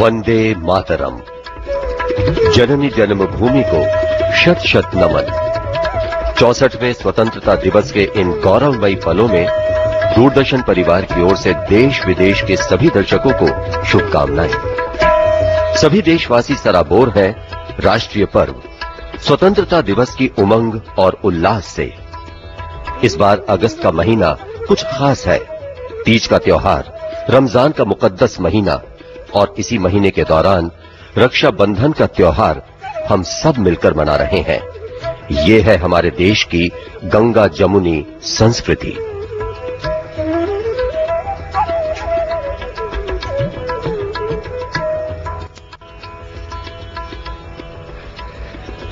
वंदे मातरम। जननी जन्मभूमि को शत शत नमन। 64वें स्वतंत्रता दिवस के इन गौरवमयी पलों में दूरदर्शन परिवार की ओर से देश विदेश के सभी दर्शकों को शुभकामनाएं। सभी देशवासी सराबोर हैं राष्ट्रीय पर्व स्वतंत्रता दिवस की उमंग और उल्लास से। इस बार अगस्त का महीना कुछ खास है। तीज का त्योहार, रमजान का मुकद्दस महीना और इसी महीने के दौरान रक्षाबंधन का त्योहार हम सब मिलकर मना रहे हैं। ये है हमारे देश की गंगा जमुनी संस्कृति।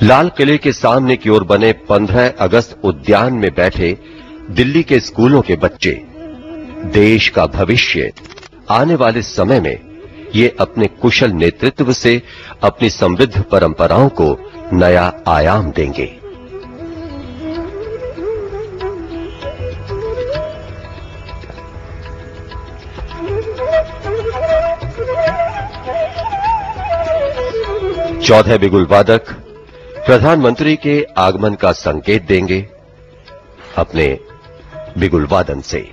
लाल किले के सामने की ओर बने 15 अगस्त उद्यान में बैठे दिल्ली के स्कूलों के बच्चे देश का भविष्य आने वाले समय में ये अपने कुशल नेतृत्व से अपनी समृद्ध परंपराओं को नया आयाम देंगे। चौदह बिगुल वादक प्रधानमंत्री के आगमन का संकेत देंगे अपने बिगुल वादन से।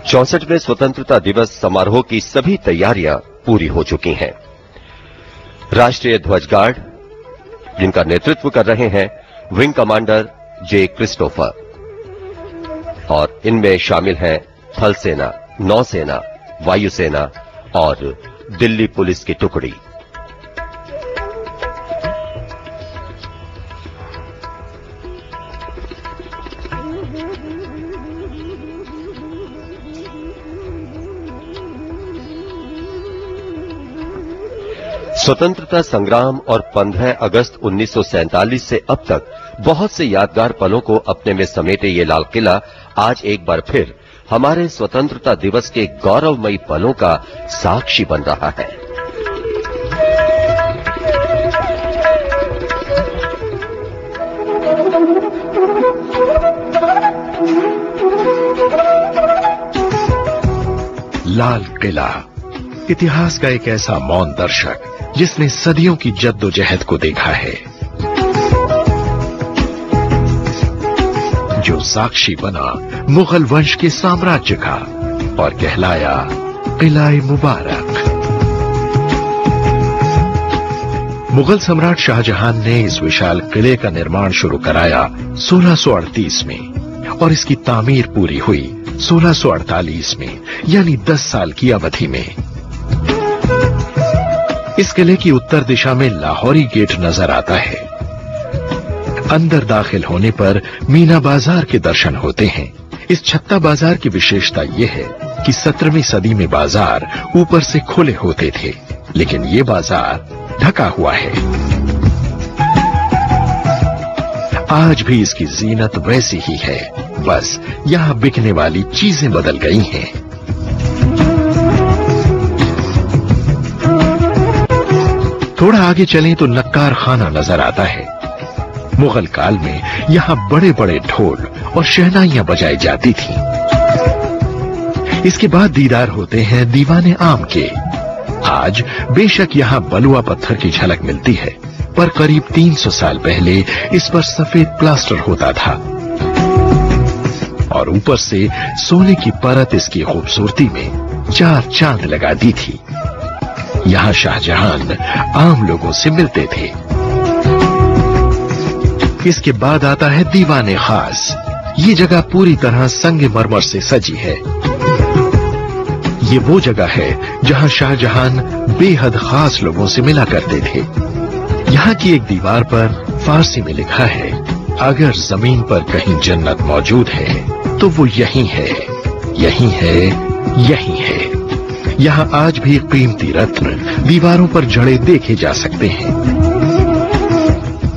चौसठवें स्वतंत्रता दिवस समारोह की सभी तैयारियां पूरी हो चुकी हैं। राष्ट्रीय ध्वज गार्ड, जिनका नेतृत्व कर रहे हैं विंग कमांडर जे क्रिस्टोफर, और इनमें शामिल हैं थल सेना, नौसेना, वायुसेना और दिल्ली पुलिस की टुकड़ी। स्वतंत्रता संग्राम और 15 अगस्त 1947 से अब तक बहुत से यादगार पलों को अपने में समेटे ये लाल किला आज एक बार फिर हमारे स्वतंत्रता दिवस के गौरवमयी पलों का साक्षी बन रहा है। लाल किला इतिहास का एक ऐसा मौन दर्शक जिसने सदियों की जद्दोजहद को देखा है, जो साक्षी बना मुगल वंश के साम्राज्य का और कहलाया किला-ए मुबारक। मुगल सम्राट शाहजहां ने इस विशाल किले का निर्माण शुरू कराया 1638 में और इसकी तामीर पूरी हुई 1648 में, यानी 10 साल की अवधि में। इस किले की उत्तर दिशा में लाहौरी गेट नजर आता है। अंदर दाखिल होने पर मीना बाजार के दर्शन होते हैं। इस छत्ता बाजार की विशेषता यह है कि 17वीं सदी में बाजार ऊपर से खुले होते थे, लेकिन ये बाजार ढका हुआ है। आज भी इसकी जीनत वैसी ही है, बस यहां बिकने वाली चीजें बदल गई हैं। थोड़ा आगे चलें तो नक्कार खाना नजर आता है। मुगल काल में यहां बड़े बड़े ढोल और शहनाइयां बजाई जाती थीं। इसके बाद दीदार होते हैं दीवाने आम के। आज बेशक यहां बलुआ पत्थर की झलक मिलती है, पर करीब 300 साल पहले इस पर सफेद प्लास्टर होता था और ऊपर से सोने की परत इसकी खूबसूरती में 4 चांद लगा दी थी। यहां शाहजहां आम लोगों से मिलते थे। इसके बाद आता है दीवाने खास। ये जगह पूरी तरह संगमरमर से सजी है। ये वो जगह है जहां शाहजहां बेहद खास लोगों से मिला करते थे। यहां की एक दीवार पर फारसी में लिखा है, अगर जमीन पर कहीं जन्नत मौजूद है तो वो यही है, यही है, यही है। यहां आज भी कीमती रत्न दीवारों पर जड़े देखे जा सकते हैं।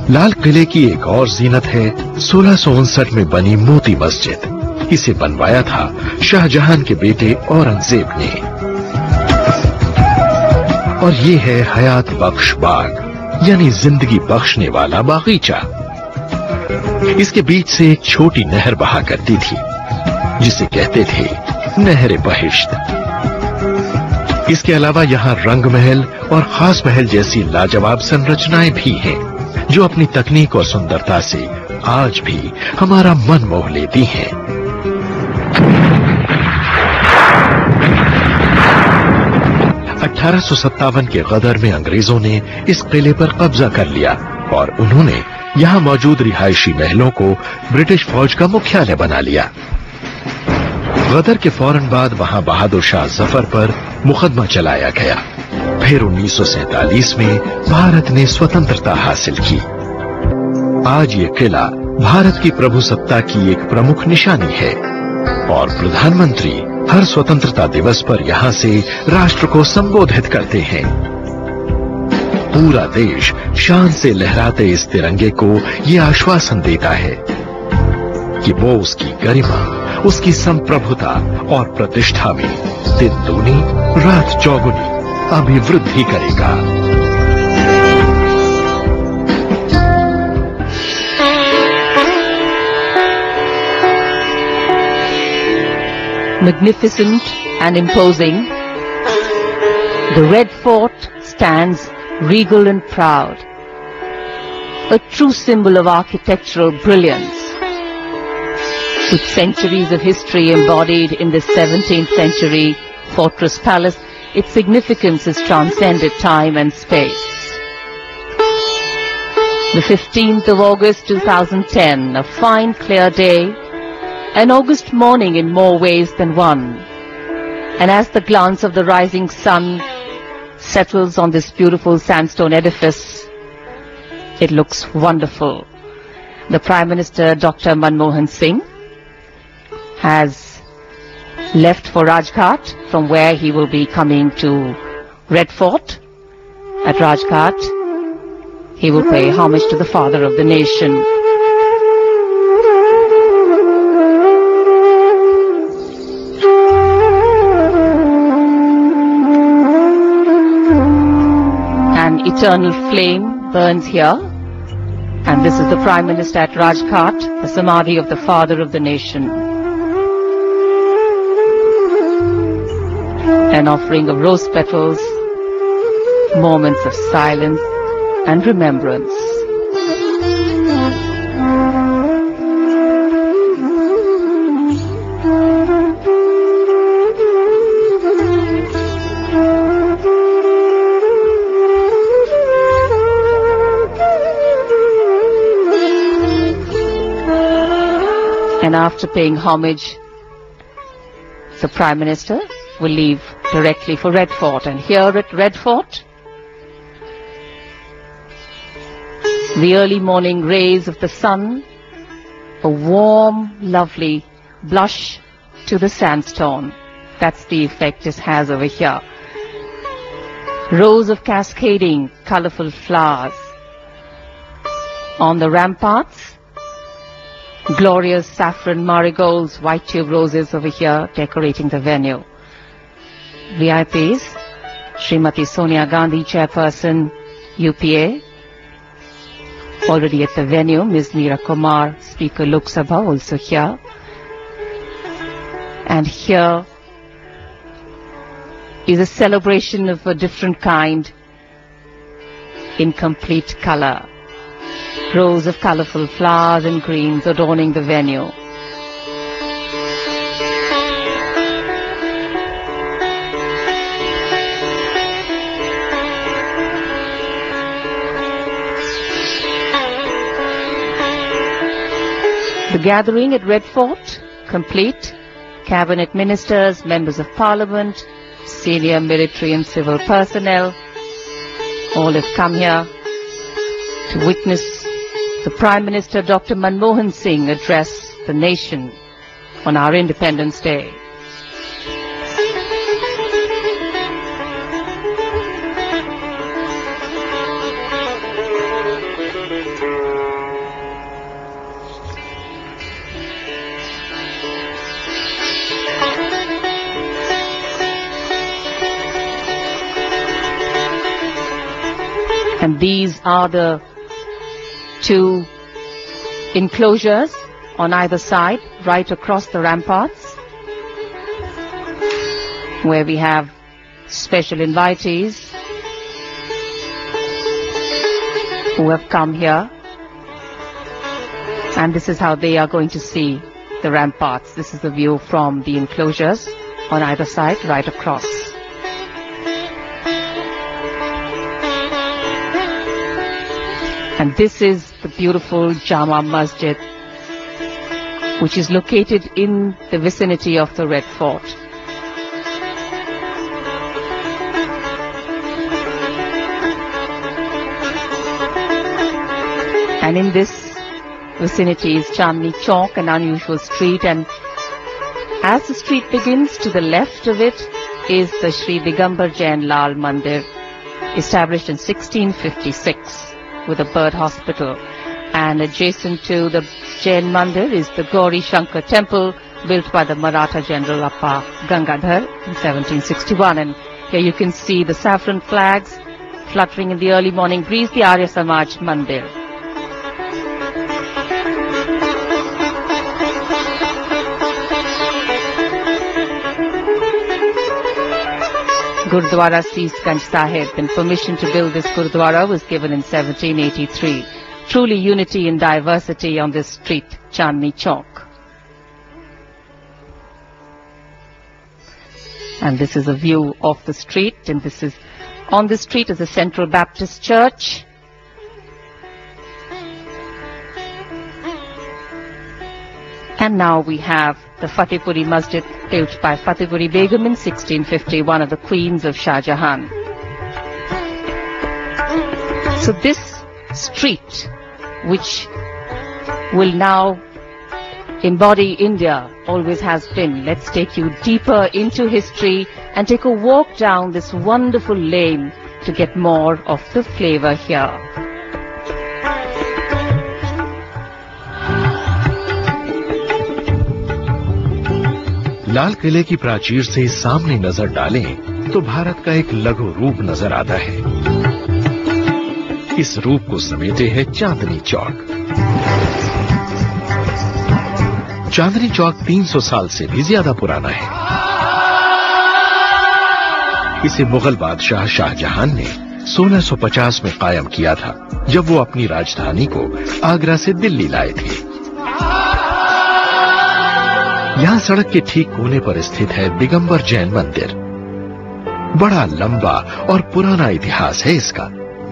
लाल किले की एक और जीनत है 1659 में बनी मोती मस्जिद। इसे बनवाया था शाहजहां के बेटे औरंगजेब ने। और ये है हयात बख्श बाग, यानी जिंदगी बख्शने वाला बागीचा। इसके बीच से एक छोटी नहर बहा करती थी, जिसे कहते थे नहर बहिश्त। इसके अलावा यहाँ रंग महल और खास महल जैसी लाजवाब संरचनाएं भी हैं, जो अपनी तकनीक और सुंदरता से आज भी हमारा मन मोह लेती हैं। 1857 के गदर में अंग्रेजों ने इस किले पर कब्जा कर लिया और उन्होंने यहाँ मौजूद रिहायशी महलों को ब्रिटिश फौज का मुख्यालय बना लिया। गदर के फौरन बाद वहां बहादुर शाह जफर पर मुकदमा चलाया गया। फिर 1947 में भारत ने स्वतंत्रता हासिल की। आज ये किला भारत की प्रभुसत्ता की एक प्रमुख निशानी है और प्रधानमंत्री हर स्वतंत्रता दिवस पर यहां से राष्ट्र को संबोधित करते हैं। पूरा देश शान से लहराते इस तिरंगे को ये आश्वासन देता है कि वो उसकी गरिमा, उसकी संप्रभुता और प्रतिष्ठा में दिन दूनी रात चौगुनी अभिवृद्धि करेगा। Magnificent and imposing, the Red Fort stands regal and proud, a true symbol of architectural brilliance. With centuries of history embodied in this 17th century fortress palace, its significance has transcended time and space. The 15th of August 2010, a fine clear day, an August morning in more ways than one. And as the glance of the rising sun settles on this beautiful sandstone edifice, it looks wonderful. The Prime Minister, Dr. Manmohan Singh, has left for Rajghat, from where he will be coming to Red Fort. At Rajghat, he will pay homage to the father of the nation. An eternal flame burns here, and this is the Prime Minister at Rajghat, the Samadhi of the father of the nation. An offering of rose petals, moments of silence and remembrance. And after paying homage, the Prime Minister will leave directly for Red Fort. And here at Red Fort, the early morning rays of the sun, a warm, lovely blush to the sandstone. That's the effect it has over here. Rows of cascading, colorful flowers. On the ramparts, glorious saffron marigolds, white tube roses over here decorating the venue. VIPs, Srimati Sonia Gandhi, Chairperson, UPA, already at the venue. Ms. Meera Kumar, Speaker Lok Sabha, also here. And here is a celebration of a different kind in complete color. Rows of colorful flowers and greens adorning the venue. The gathering at Red Fort, complete. Cabinet ministers, members of parliament, senior military and civil personnel, all have come here to witness the Prime Minister Dr. Manmohan Singh address the nation on our Independence Day. And these are the two enclosures on either side, right across the ramparts, where we have special invitees who have come here. And this is how they are going to see the ramparts. This is the view from the enclosures on either side, right across. And this is the beautiful Jama Masjid, which is located in the vicinity of the Red Fort. And in this vicinity is Chandni Chowk, an unusual street, and as the street begins, to the left of it is the Shri Digambar Jain Lal Mandir, established in 1656 with a bird hospital. And adjacent to the Jain Mandir is the Gauri Shankar temple, built by the Maratha general Appa Gangadhar in 1761. And here you can see the saffron flags fluttering in the early morning breeze, the Arya Samaj Mandir. Gurdwara Seesganj Sahib, and permission to build this Gurdwara was given in 1783. Truly unity in diversity on this street, Chandni Chowk. And this is a view of the street, and this is, on the street is the Central Baptist Church. And now we have the Fatehpuri Masjid, built by Fatehpuri Begum in 1650, one of the queens of Shah Jahan. So this street, which will now embody India, always has been. Let's take you deeper into history and take a walk down this wonderful lane to get more of the flavor here. लाल किले की प्राचीर से सामने नजर डालें तो भारत का एक लघु रूप नजर आता है। इस रूप को समेटे है चांदनी चौक। चांदनी चौक 300 साल से भी ज्यादा पुराना है। इसे मुगल बादशाह शाहजहां ने 1650 में कायम किया था, जब वो अपनी राजधानी को आगरा से दिल्ली लाए थे। यहां सड़क के ठीक कोने पर स्थित है दिगंबर जैन मंदिर। बड़ा लंबा और पुराना इतिहास है इसका।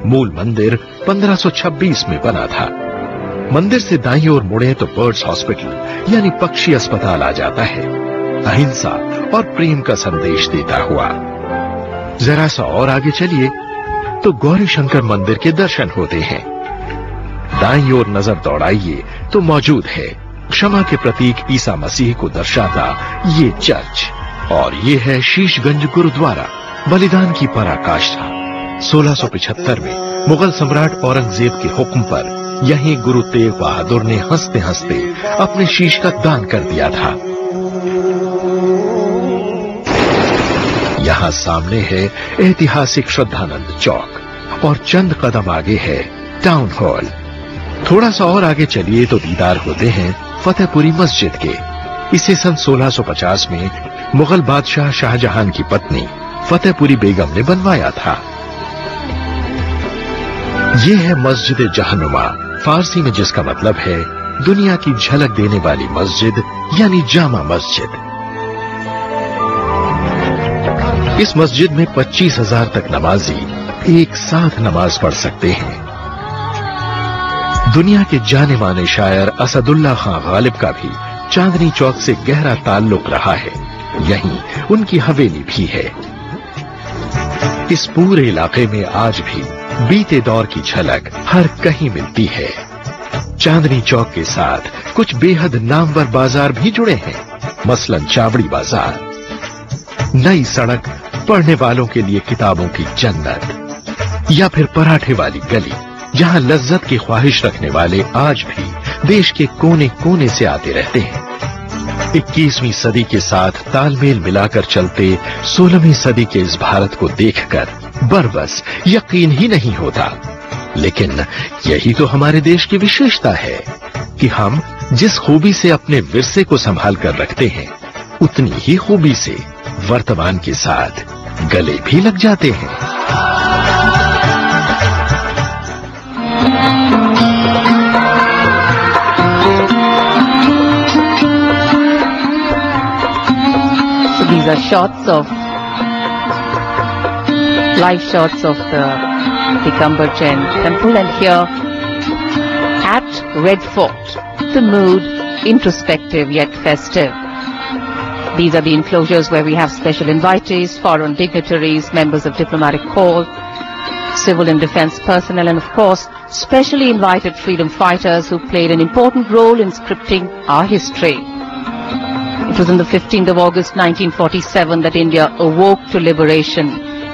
मूल मंदिर 1526 में बना था। मंदिर से दाईं ओर मुड़े तो बर्ड्स हॉस्पिटल यानी पक्षी अस्पताल आ जाता है, अहिंसा और प्रेम का संदेश देता हुआ। जरा सा और आगे चलिए तो गौरी शंकर मंदिर के दर्शन होते हैं। दाईं ओर नजर दौड़ाइए तो मौजूद है क्षमा के प्रतीक ईसा मसीह को दर्शाता ये चर्च, और ये है शीशगंज गुरुद्वारा, बलिदान की पराकाष्ठा। 1675 में मुगल सम्राट औरंगजेब के हुक्म पर यहीं गुरु तेग बहादुर ने हंसते हंसते अपने शीश का दान कर दिया था। यहां सामने है ऐतिहासिक श्रद्धानंद चौक और चंद कदम आगे है टाउन हॉल। थोड़ा सा और आगे चलिए तो दीदार होते हैं फतेहपुरी मस्जिद के। इसे सन 1650 में मुगल बादशाह शाहजहां की पत्नी फतेहपुरी बेगम ने बनवाया था। ये है मस्जिद जहनुमा, फारसी में जिसका मतलब है दुनिया की झलक देने वाली मस्जिद यानी जामा मस्जिद। इस मस्जिद में 25,000 तक नमाजी एक साथ नमाज पढ़ सकते हैं। दुनिया के जाने माने शायर असदुल्ला खां गालिब का भी चांदनी चौक से गहरा ताल्लुक रहा है। यहीं उनकी हवेली भी है। इस पूरे इलाके में आज भी बीते दौर की झलक हर कहीं मिलती है। चांदनी चौक के साथ कुछ बेहद नामवर बाजार भी जुड़े हैं, मसलन चावड़ी बाजार। नई सड़क, पढ़ने वालों के लिए किताबों की जन्नत, या फिर पराठे वाली गली, जहां लज्जत की ख्वाहिश रखने वाले आज भी देश के कोने कोने से आते रहते हैं। 21वीं सदी के साथ तालमेल मिलाकर चलते 16वीं सदी के इस भारत को देखकर बरबस यकीन ही नहीं होता। लेकिन यही तो हमारे देश की विशेषता है कि हम जिस खूबी से अपने विरसे को संभाल कर रखते हैं, उतनी ही खूबी से वर्तमान के साथ गले भी लग जाते हैं। So these are shots of live shots of the Cumberchen Temple, and here at Red Fort, the mood introspective yet festive. These are the enclosures where we have special invitees, foreign dignitaries, members of diplomatic corps, civil and defense personnel, and of course, specially invited freedom fighters who played an important role in scripting our history. It was on the 15th of August 1947 that India awoke to liberation.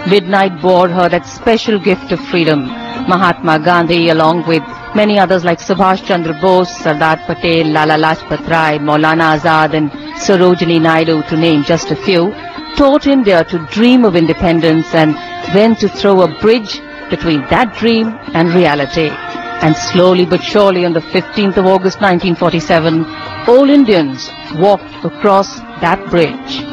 Midnight bore her that special gift of freedom. Mahatma Gandhi, along with many others like Subhash Chandra Bose, Sardar Patel, Lala Lajpat Rai, Maulana Azad and Sarojini Naidu, to name just a few, taught India to dream of independence and then to throw a bridge between that dream and reality. And slowly but surely on the 15th of August 1947, all Indians walked across that bridge.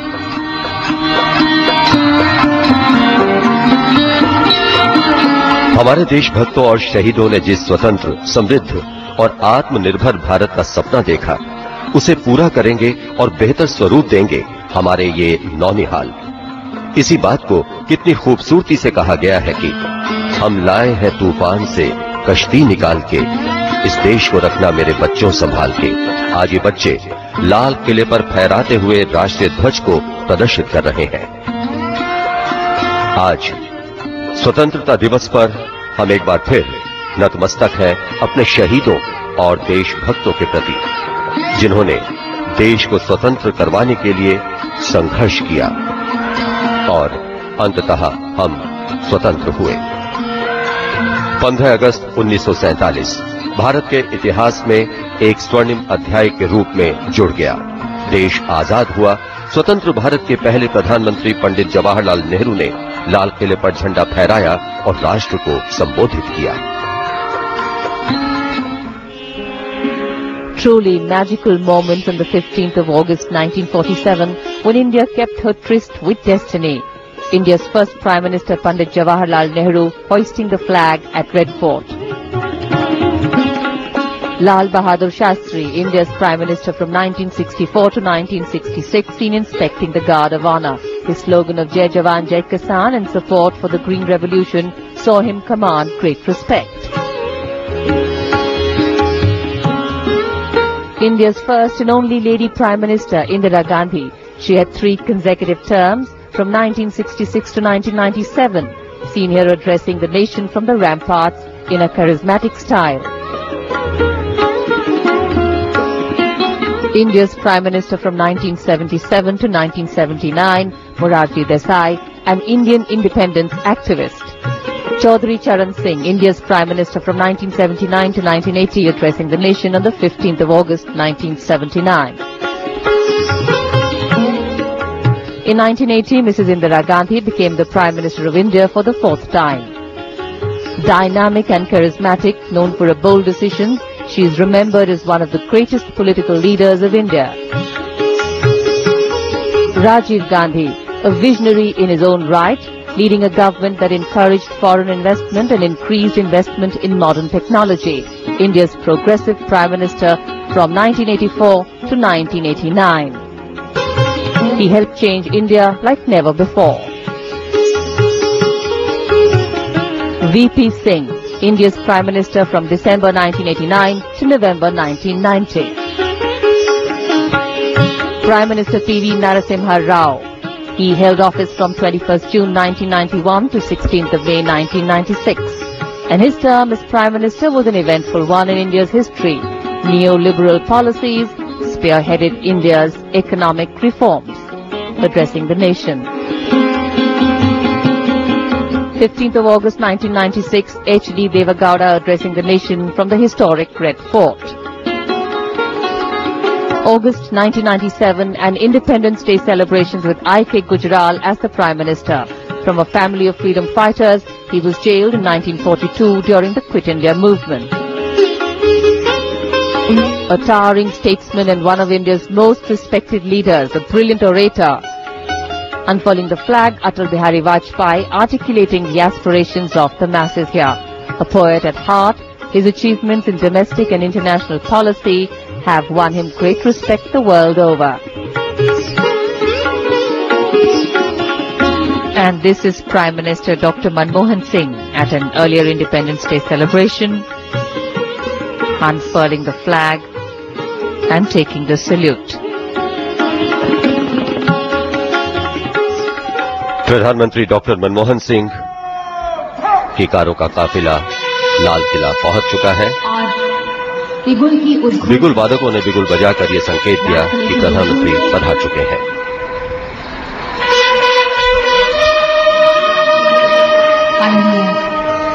हमारे देशभक्तों और शहीदों ने जिस स्वतंत्र, समृद्ध और आत्मनिर्भर भारत का सपना देखा, उसे पूरा करेंगे और बेहतर स्वरूप देंगे हमारे ये नौनिहाल। इसी बात को कितनी खूबसूरती से कहा गया है कि हम लाए हैं तूफान से कश्ती निकाल के, इस देश को रखना मेरे बच्चों संभाल के। आज ये बच्चे लाल किले पर फहराते हुए राष्ट्रीय ध्वज को प्रदर्शित कर रहे हैं। आज स्वतंत्रता दिवस पर हम एक बार फिर नतमस्तक हैं अपने शहीदों और देशभक्तों के प्रति, जिन्होंने देश को स्वतंत्र करवाने के लिए संघर्ष किया और अंततः हम स्वतंत्र हुए। 15 अगस्त 1947 भारत के इतिहास में एक स्वर्णिम अध्याय के रूप में जुड़ गया। देश आजाद हुआ। स्वतंत्र भारत के पहले प्रधानमंत्री पंडित जवाहरलाल नेहरू ने लाल किले पर झंडा फहराया और राष्ट्र को संबोधित किया। Truly magical moment on the 15th of August 1947 when India kept her tryst with destiny. India's first Prime Minister Pandit Jawaharlal Nehru hoisting the flag at Red Fort. Lal Bahadur Shastri, India's Prime Minister from 1964 to 1966, seen inspecting the Guard of Honour. His slogan of Jai Jawan Jai Kisan and support for the Green Revolution saw him command great respect. India's first and only lady Prime Minister, Indira Gandhi. She had 3 consecutive terms from 1966 to 1997, seen here addressing the nation from the ramparts in a charismatic style. India's Prime Minister from 1977 to 1979, Morarji Desai, an Indian independence activist. Chaudhry Charan Singh, India's Prime Minister from 1979 to 1980, addressing the nation on the 15th of August 1979. In 1980, Mrs. Indira Gandhi became the Prime Minister of India for the 4th time. Dynamic and charismatic, known for her bold decisions, she is remembered as one of the greatest political leaders of India. Rajiv Gandhi, a visionary in his own right, leading a government that encouraged foreign investment and increased investment in modern technology. India's progressive Prime Minister from 1984 to 1989. He helped change India like never before. VP Singh, India's Prime Minister from December 1989 to November 1990. Prime Minister P.V. Narasimha Rao. He held office from 21st June 1991 to 16th of May 1996. And his term as Prime Minister was an eventful one in India's history. Neoliberal policies spearheaded India's economic reforms. Addressing the nation. 15th of August 1996, H.D. Devagowda addressing the nation from the historic Red Fort. August 1997, and Independence Day celebrations with I.K. Gujral as the Prime Minister. From a family of freedom fighters, he was jailed in 1942 during the Quit India movement. A towering statesman and one of India's most respected leaders, a brilliant orator. Unfurling the flag, Atal Bihari Vajpayee articulating the aspirations of the masses here. A poet at heart, his achievements in domestic and international policy have won him great respect the world over. And this is Prime Minister Dr. Manmohan Singh at an earlier Independence Day celebration, unfurling the flag and taking the salute. प्रधानमंत्री doctor Manmohan Singh की कारों का काफिला लाल किला पहुंच चुका है। बिगुल वादकों ने बिगुल बजाकर ये संकेत दिया कि प्रधानमंत्री पधार चुके हैं।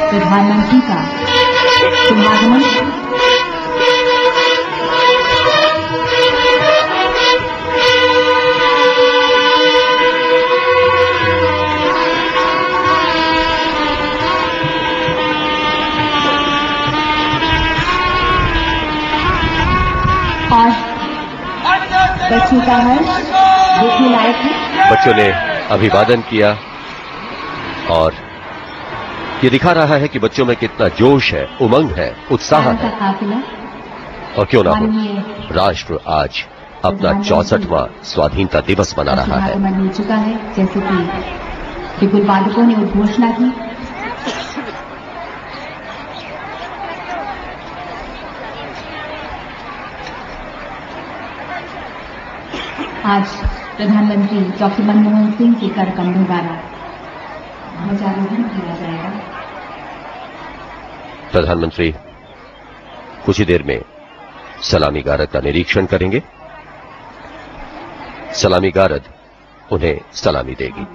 प्रधानमंत्री का शुभागमन और बच्चों का है देखने लायक है। बच्चों ने अभिवादन किया और ये दिखा रहा है कि बच्चों में कितना जोश है, उमंग है, उत्साह है। और क्यों ना हो, राष्ट्र आज अपना 64वां स्वाधीनता दिवस मना रहा है। हो चुका है, जैसे कि बिगुल वादकों ने उद्घोषणा की। आज प्रधानमंत्री डॉक्टर मनमोहन सिंह के कर कमलों द्वारा ध्वजारोहण किया जाएगा। प्रधानमंत्री कुछ ही देर में सलामी गारद का निरीक्षण करेंगे। सलामी गारद उन्हें सलामी देगी।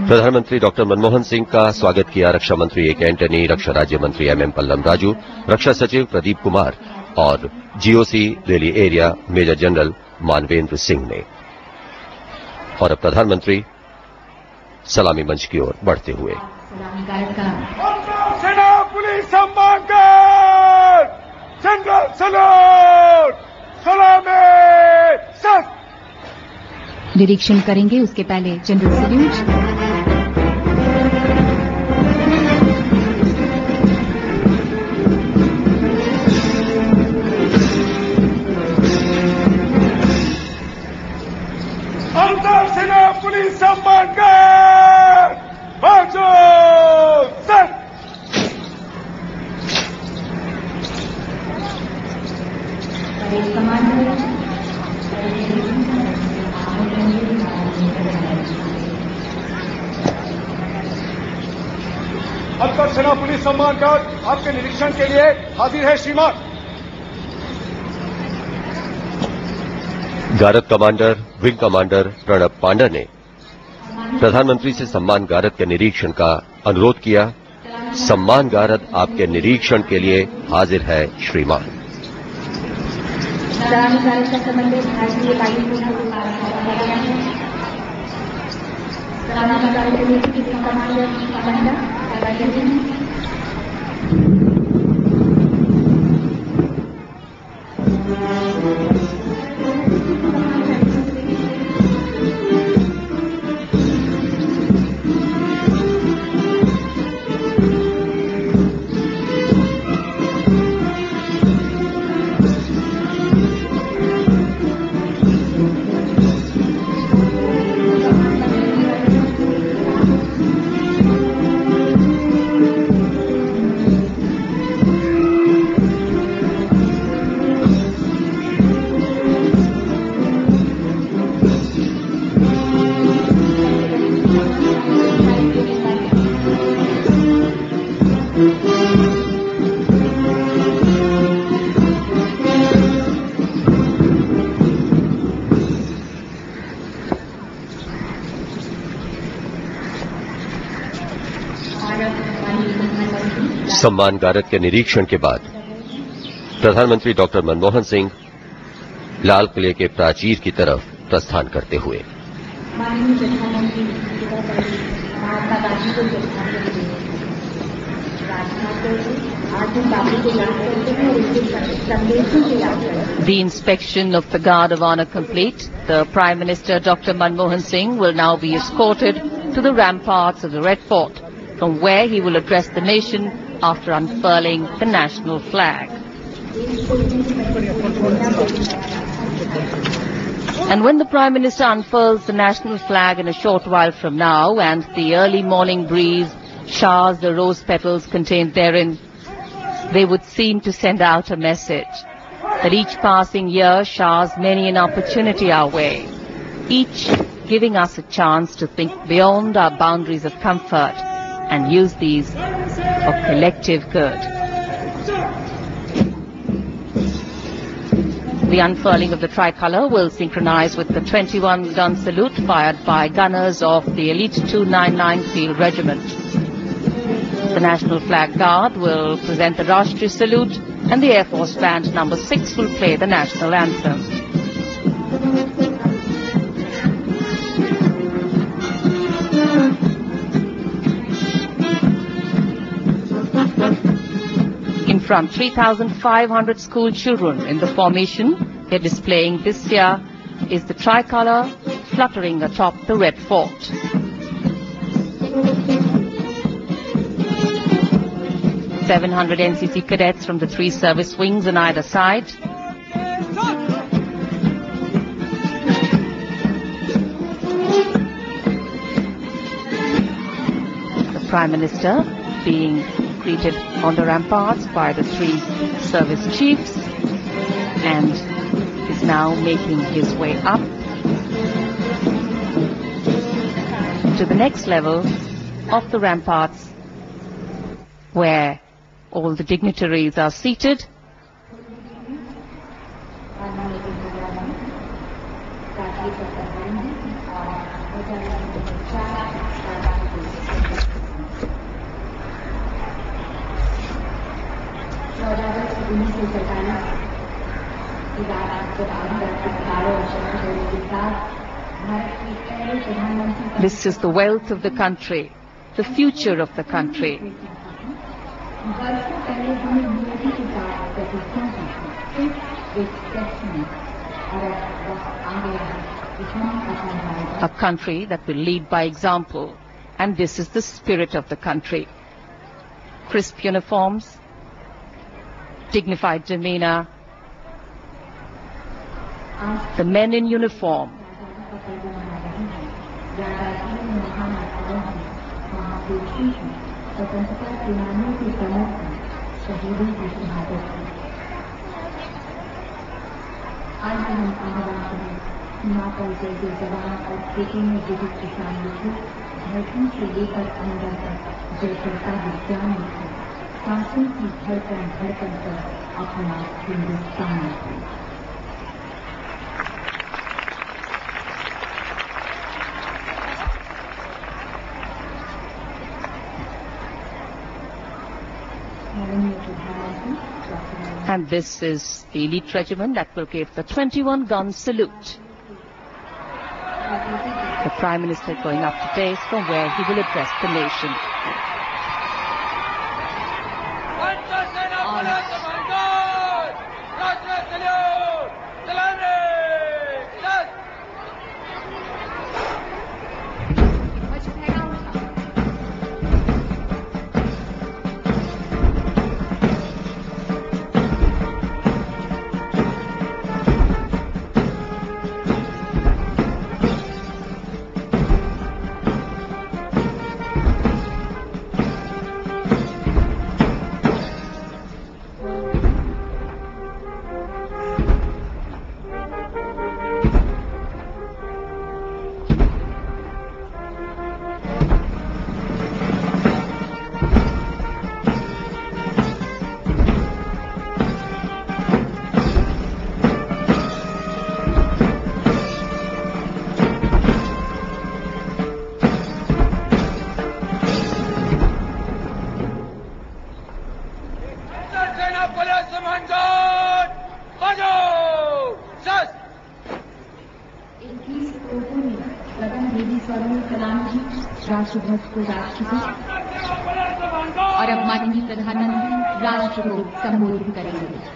प्रधानमंत्री डॉक्टर मनमोहन सिंह का स्वागत किया रक्षा मंत्री ए.के. एंटनी, रक्षा राज्य मंत्री एम.एम. पल्लम राजू, रक्षा सचिव प्रदीप कुमार और GOC Delhi area major general Manvendra Singh ने। और अब प्रधानमंत्री सलामी मंच की ओर बढ़ते हुए सेना पुलिस सम्मान कर जनरल सैल्यूट सलामी सत निरीक्षण करेंगे। उसके पहले जनरल सैल्यूट। सेना पुलिस सम्मान कर बाजू सर। अब सेना पुलिस सम्मान कर आपके निरीक्षण के लिए हाजिर है श्रीमान। गारद कमांडर विंग कमांडर प्रणब पांडा ने प्रधानमंत्री से सम्मान गारद के निरीक्षण का अनुरोध किया। सम्मान गारद आपके निरीक्षण के लिए हाजिर है श्रीमान। सम्मान गारद के निरीक्षण के बाद प्रधानमंत्री डॉक्टर मनमोहन सिंह लाल किले के प्राचीर की तरफ प्रस्थान करते हुए माननीय प्रधानमंत्री महात्मा गांधी को श्रद्धांजलि देने Rajghat The inspection of the Guard of Honor complete, the Prime Minister Dr. Manmohan Singh will now be escorted to the ramparts of the Red Fort, from where he will address the nation after unfurling the national flag. And when the Prime Minister unfurls the national flag in a short while from now, and the early morning breeze showers the rose petals contained therein, they would seem to send out a message that each passing year showers many an opportunity our way, each giving us a chance to think beyond our boundaries of comfort and use these for collective good. The unfurling of the tricolour will synchronize with the 21-gun salute fired by gunners of the Elite 299 Field Regiment. The National Flag Guard will present the Rashtriya Salute, and the Air Force Band No. 6 will play the National Anthem. In front, 3,500 school children in the formation they're displaying this year is the tricolour fluttering atop the Red Fort. .700 NCC cadets from the 3 service wings on either side. The Prime Minister being greeted on the ramparts by the 3 service chiefs and is now making his way up to the next level of the ramparts, where all the dignitaries are seated. This is the wealth of the country, the future of the country. A country that will lead by example, and this is the spirit of the country. Crisp uniforms, dignified demeanor, the men in uniform. Himachal के जवान और खेती में जीवित किसान लिखे धरती से लेकर अंदर तक जो करता विज्ञान लिखे सांसों की धड़कन धड़कन कर अपना हिंदुस्तान लिखे. And this is the elite regiment that will give the 21-gun salute. The Prime Minister going up to dais from where he will address the nation. राष्ट्रध्वज को राष्ट्रपति और अब माननीय प्रधानमंत्री राष्ट्र को संबोधित करेंगे।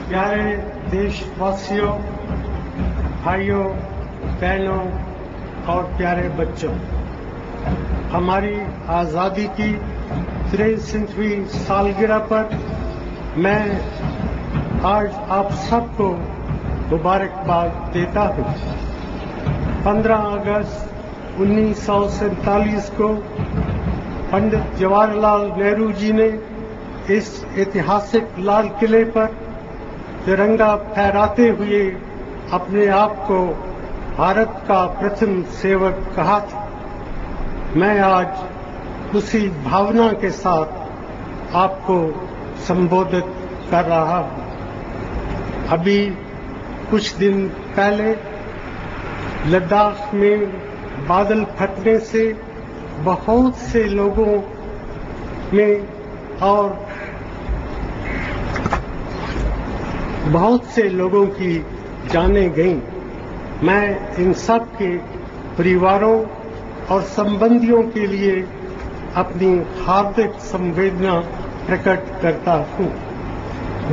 प्यारे देशवासियों, भाइयों, बहनों और प्यारे बच्चों, हमारी आजादी की 63वीं सालगिरह पर मैं आज आप सबको मुबारकबाद देता हूँ। 15 अगस्त 1947 को पंडित जवाहरलाल नेहरू जी ने इस ऐतिहासिक लाल किले पर तिरंगा फहराते हुए अपने आप को भारत का प्रथम सेवक कहा था। मैं आज उसी भावना के साथ आपको संबोधित कर रहा हूं। अभी कुछ दिन पहले लद्दाख में बादल फटने से बहुत से लोगों में और बहुत से लोगों की जानें गईं। मैं इन सब के परिवारों और संबंधियों के लिए अपनी हार्दिक संवेदना प्रकट करता हूं।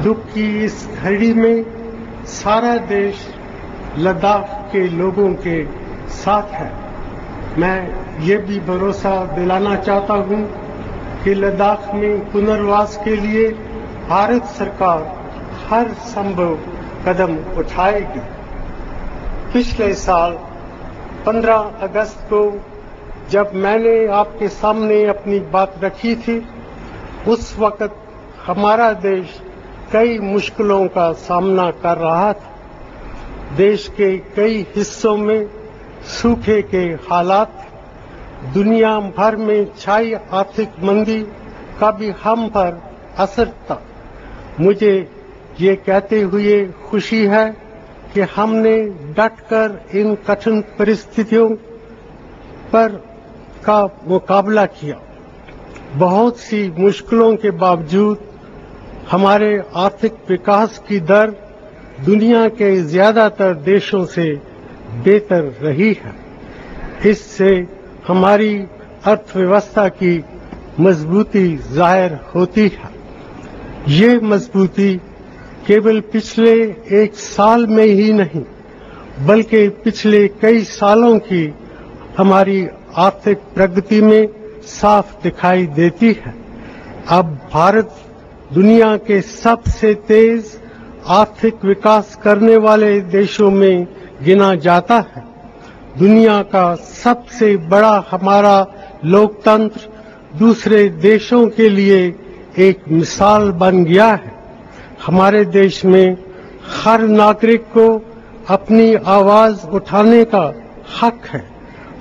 दुख की इस घड़ी में सारा देश लद्दाख के लोगों के साथ है। मैं ये भी भरोसा दिलाना चाहता हूं कि लद्दाख में पुनर्वास के लिए भारत सरकार हर संभव कदम उठाएगी। पिछले साल 15 अगस्त को जब मैंने आपके सामने अपनी बात रखी थी, उस वक्त हमारा देश कई मुश्किलों का सामना कर रहा था। देश के कई हिस्सों में सूखे के हालात, दुनिया भर में छाई आर्थिक मंदी का भी हम पर असर था। मुझे ये कहते हुए खुशी है कि हमने डटकर इन कठिन परिस्थितियों का मुकाबला किया। बहुत सी मुश्किलों के बावजूद हमारे आर्थिक विकास की दर दुनिया के ज्यादातर देशों से बेहतर रही है। इससे हमारी अर्थव्यवस्था की मजबूती जाहिर होती है। ये मजबूती केवल पिछले एक साल में ही नहीं, बल्कि पिछले कई सालों की हमारी आर्थिक प्रगति में साफ दिखाई देती है। अब भारत दुनिया के सबसे तेज आर्थिक विकास करने वाले देशों में गिना जाता है। दुनिया का सबसे बड़ा हमारा लोकतंत्र दूसरे देशों के लिए एक मिसाल बन गया है। हमारे देश में हर नागरिक को अपनी आवाज उठाने का हक है।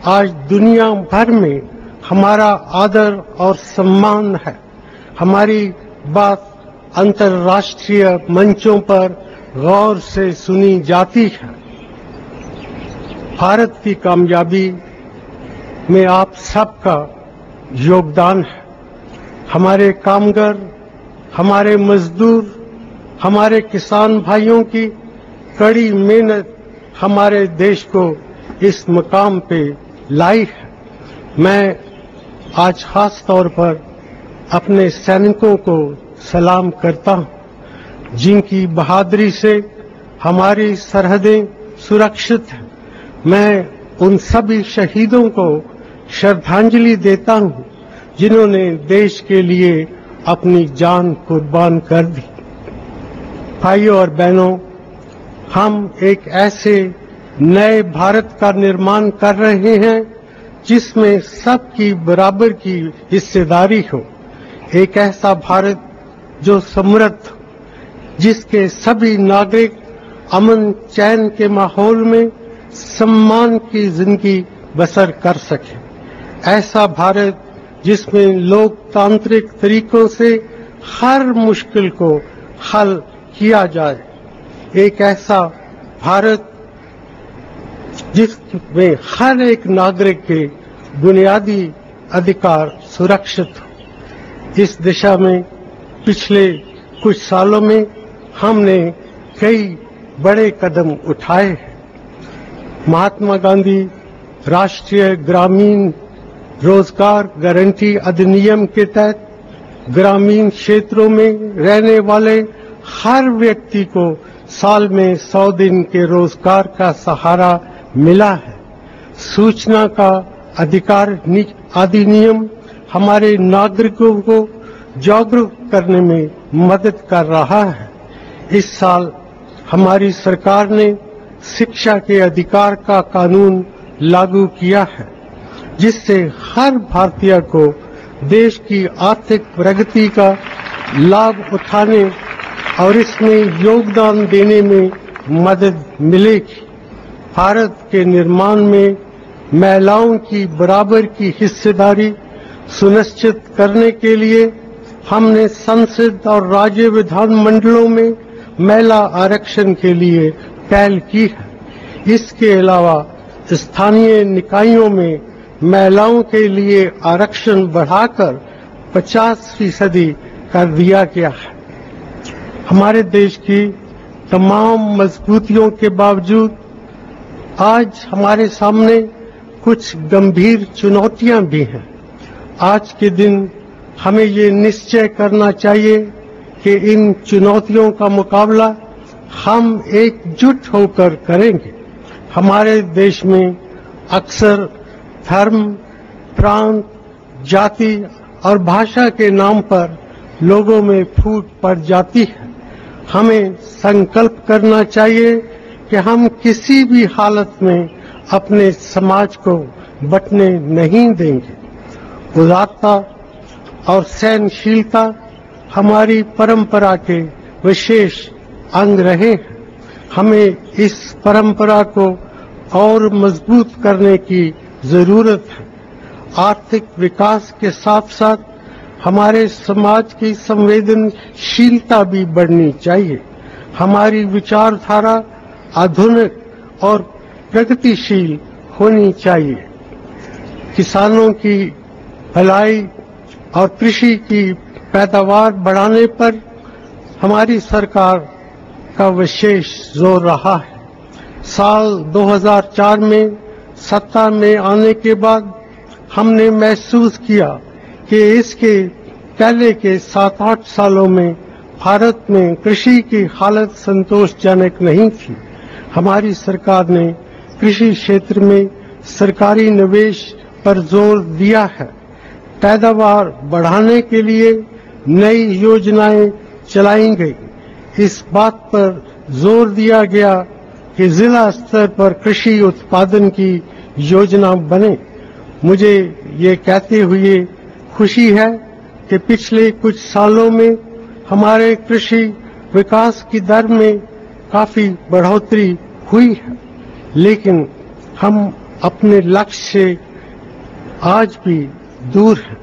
आज दुनिया भर में हमारा आदर और सम्मान है। हमारी बात अंतर्राष्ट्रीय मंचों पर गौर से सुनी जाती है। भारत की कामयाबी में आप सबका योगदान है। हमारे कामगार, हमारे मजदूर, हमारे किसान भाइयों की कड़ी मेहनत हमारे देश को इस मकाम पे लाई है। मैं आज खास तौर पर अपने सैनिकों को सलाम करता हूं, जिनकी बहादुरी से हमारी सरहदें सुरक्षित हैं। मैं उन सभी शहीदों को श्रद्धांजलि देता हूं, जिन्होंने देश के लिए अपनी जान कुर्बान कर दी। भाइयों और बहनों, हम एक ऐसे नए भारत का निर्माण कर रहे हैं जिसमें सबकी बराबर की हिस्सेदारी हो। एक ऐसा भारत जो समृद्ध, जिसके सभी नागरिक अमन चैन के माहौल में सम्मान की जिंदगी बसर कर सके। ऐसा भारत जिसमें लोकतांत्रिक तरीकों से हर मुश्किल को हल किया जाए। एक ऐसा भारत जिसमें हर एक नागरिक के बुनियादी अधिकार सुरक्षित हो। इस दिशा में पिछले कुछ सालों में हमने कई बड़े कदम उठाए हैं। महात्मा गांधी राष्ट्रीय ग्रामीण रोजगार गारंटी अधिनियम के तहत ग्रामीण क्षेत्रों में रहने वाले हर व्यक्ति को साल में 100 दिन के रोजगार का सहारा मिला है। सूचना का अधिकार अधिनियम हमारे नागरिकों को जागरूक करने में मदद कर रहा है। इस साल हमारी सरकार ने शिक्षा के अधिकार का कानून लागू किया है, जिससे हर भारतीय को देश की आर्थिक प्रगति का लाभ उठाने और इसमें योगदान देने में मदद मिलेगी। भारत के निर्माण में महिलाओं की बराबर की हिस्सेदारी सुनिश्चित करने के लिए हमने संसद और राज्य विधानमंडलों में महिला आरक्षण के लिए पहल की है। इसके अलावा स्थानीय निकायों में महिलाओं के लिए आरक्षण बढ़ाकर 50% कर दिया गया है। हमारे देश की तमाम मजबूतियों के बावजूद आज हमारे सामने कुछ गंभीर चुनौतियां भी हैं। आज के दिन हमें ये निश्चय करना चाहिए कि इन चुनौतियों का मुकाबला हम एकजुट होकर करेंगे। हमारे देश में अक्सर धर्म, प्रांत, जाति और भाषा के नाम पर लोगों में फूट पड़ जाती है। हमें संकल्प करना चाहिए कि हम किसी भी हालत में अपने समाज को बंटने नहीं देंगे। उदारता और सहनशीलता हमारी परंपरा के विशेष अंग रहे हैं। हमें इस परंपरा को और मजबूत करने की जरूरत है। आर्थिक विकास के साथ साथ हमारे समाज की संवेदनशीलता भी बढ़नी चाहिए। हमारी विचारधारा आधुनिक और प्रगतिशील होनी चाहिए। किसानों की भलाई और कृषि की पैदावार बढ़ाने पर हमारी सरकार का विशेष जोर रहा है। साल 2004 में सत्ता में आने के बाद हमने महसूस किया कि इसके पहले के 7-8 सालों में भारत में कृषि की हालत संतोषजनक नहीं थी। हमारी सरकार ने कृषि क्षेत्र में सरकारी निवेश पर जोर दिया है। पैदावार बढ़ाने के लिए नई योजनाएं चलाई गई। इस बात पर जोर दिया गया कि जिला स्तर पर कृषि उत्पादन की योजना बने। मुझे ये कहते हुए खुशी है कि पिछले कुछ सालों में हमारे कृषि विकास की दर में काफी बढ़ोतरी हुई है, लेकिन हम अपने लक्ष्य से आज भी दूर हैं।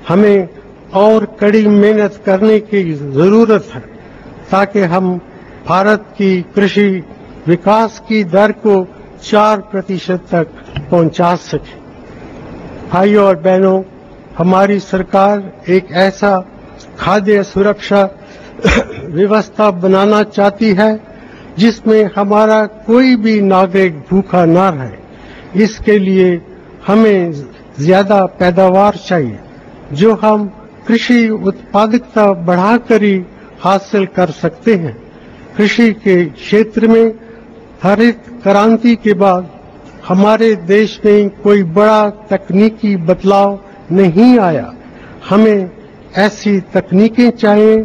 हमें और कड़ी मेहनत करने की जरूरत है ताकि हम भारत की कृषि विकास की दर को 4% तक पहुंचा सकें। भाइयों और बहनों, हमारी सरकार एक ऐसा खाद्य सुरक्षा व्यवस्था बनाना चाहती है जिसमें हमारा कोई भी नागरिक भूखा ना रहे। इसके लिए हमें ज्यादा पैदावार चाहिए, जो हम कृषि उत्पादकता बढ़ाकर ही हासिल कर सकते हैं। कृषि के क्षेत्र में हरित क्रांति के बाद हमारे देश में कोई बड़ा तकनीकी बदलाव नहीं आया। हमें ऐसी तकनीकें चाहिए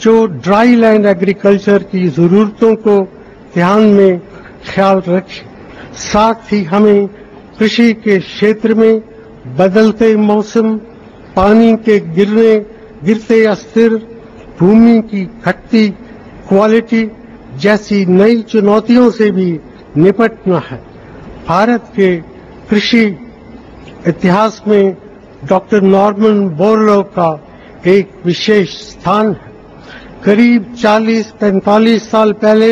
जो ड्राई लैंड एग्रीकल्चर की जरूरतों को ध्यान में ख्याल रखे। साथ ही हमें कृषि के क्षेत्र में बदलते मौसम, पानी के गिरते अस्थिर, भूमि की घटती क्वालिटी जैसी नई चुनौतियों से भी निपटना है। भारत के कृषि इतिहास में डॉक्टर नॉर्मन बोरलॉग का एक विशेष स्थान है। करीब 40-45 साल पहले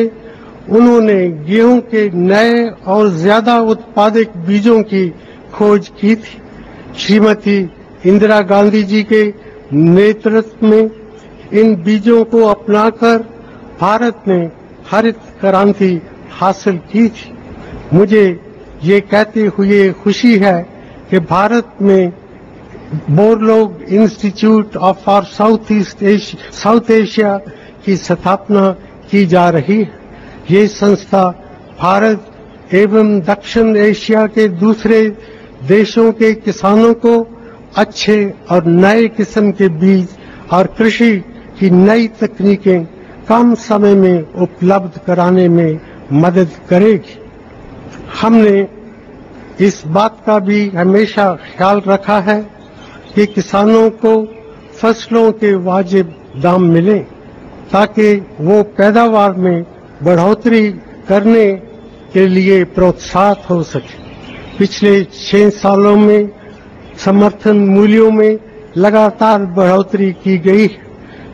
उन्होंने गेहूं के नए और ज्यादा उत्पादक बीजों की खोज की थी। श्रीमती इंदिरा गांधी जी के नेतृत्व में इन बीजों को अपनाकर भारत ने हरित क्रांति हासिल की थी। मुझे ये कहते हुए खुशी है कि भारत में Borlaug institute for south Asia की स्थापना की जा रही है। ये संस्था भारत एवं दक्षिण एशिया के दूसरे देशों के किसानों को अच्छे और नए किस्म के बीज और कृषि की नई तकनीकें कम समय में उपलब्ध कराने में मदद करेगी। हमने इस बात का भी हमेशा ख्याल रखा है कि किसानों को फसलों के वाजिब दाम मिले ताकि वो पैदावार में बढ़ोतरी करने के लिए प्रोत्साहित हो सके। पिछले 6 सालों में समर्थन मूल्यों में लगातार बढ़ोतरी की गई है।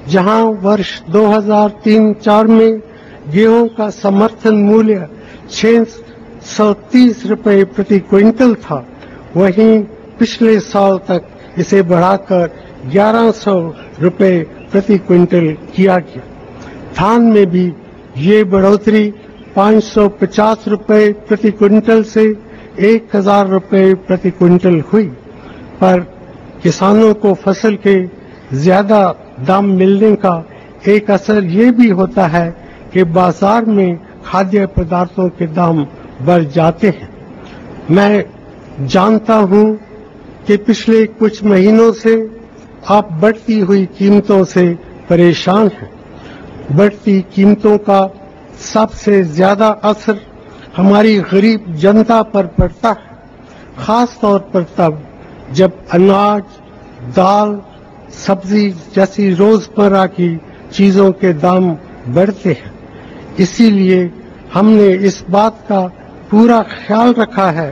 जहां वर्ष 2003-04 में गेहूं का समर्थन मूल्य 630 रुपए प्रति क्विंटल था, वहीं पिछले साल तक इसे बढ़ाकर 1100 रुपए प्रति क्विंटल किया गया। धान में भी ये बढ़ोतरी 550 रुपए प्रति क्विंटल से 1000 रुपए प्रति क्विंटल हुई, पर किसानों को फसल के ज्यादा दाम मिलने का एक असर ये भी होता है कि बाजार में खाद्य पदार्थों के दाम बढ़ जाते हैं। मैं जानता हूं कि पिछले कुछ महीनों से आप बढ़ती हुई कीमतों से परेशान हैं। बढ़ती कीमतों का सबसे ज्यादा असर हमारी गरीब जनता पर पड़ता है, खास तौर पर तब जब अनाज, दाल, सब्जी जैसी रोजमर्रा की चीजों के दाम बढ़ते हैं। इसीलिए हमने इस बात का पूरा ख्याल रखा है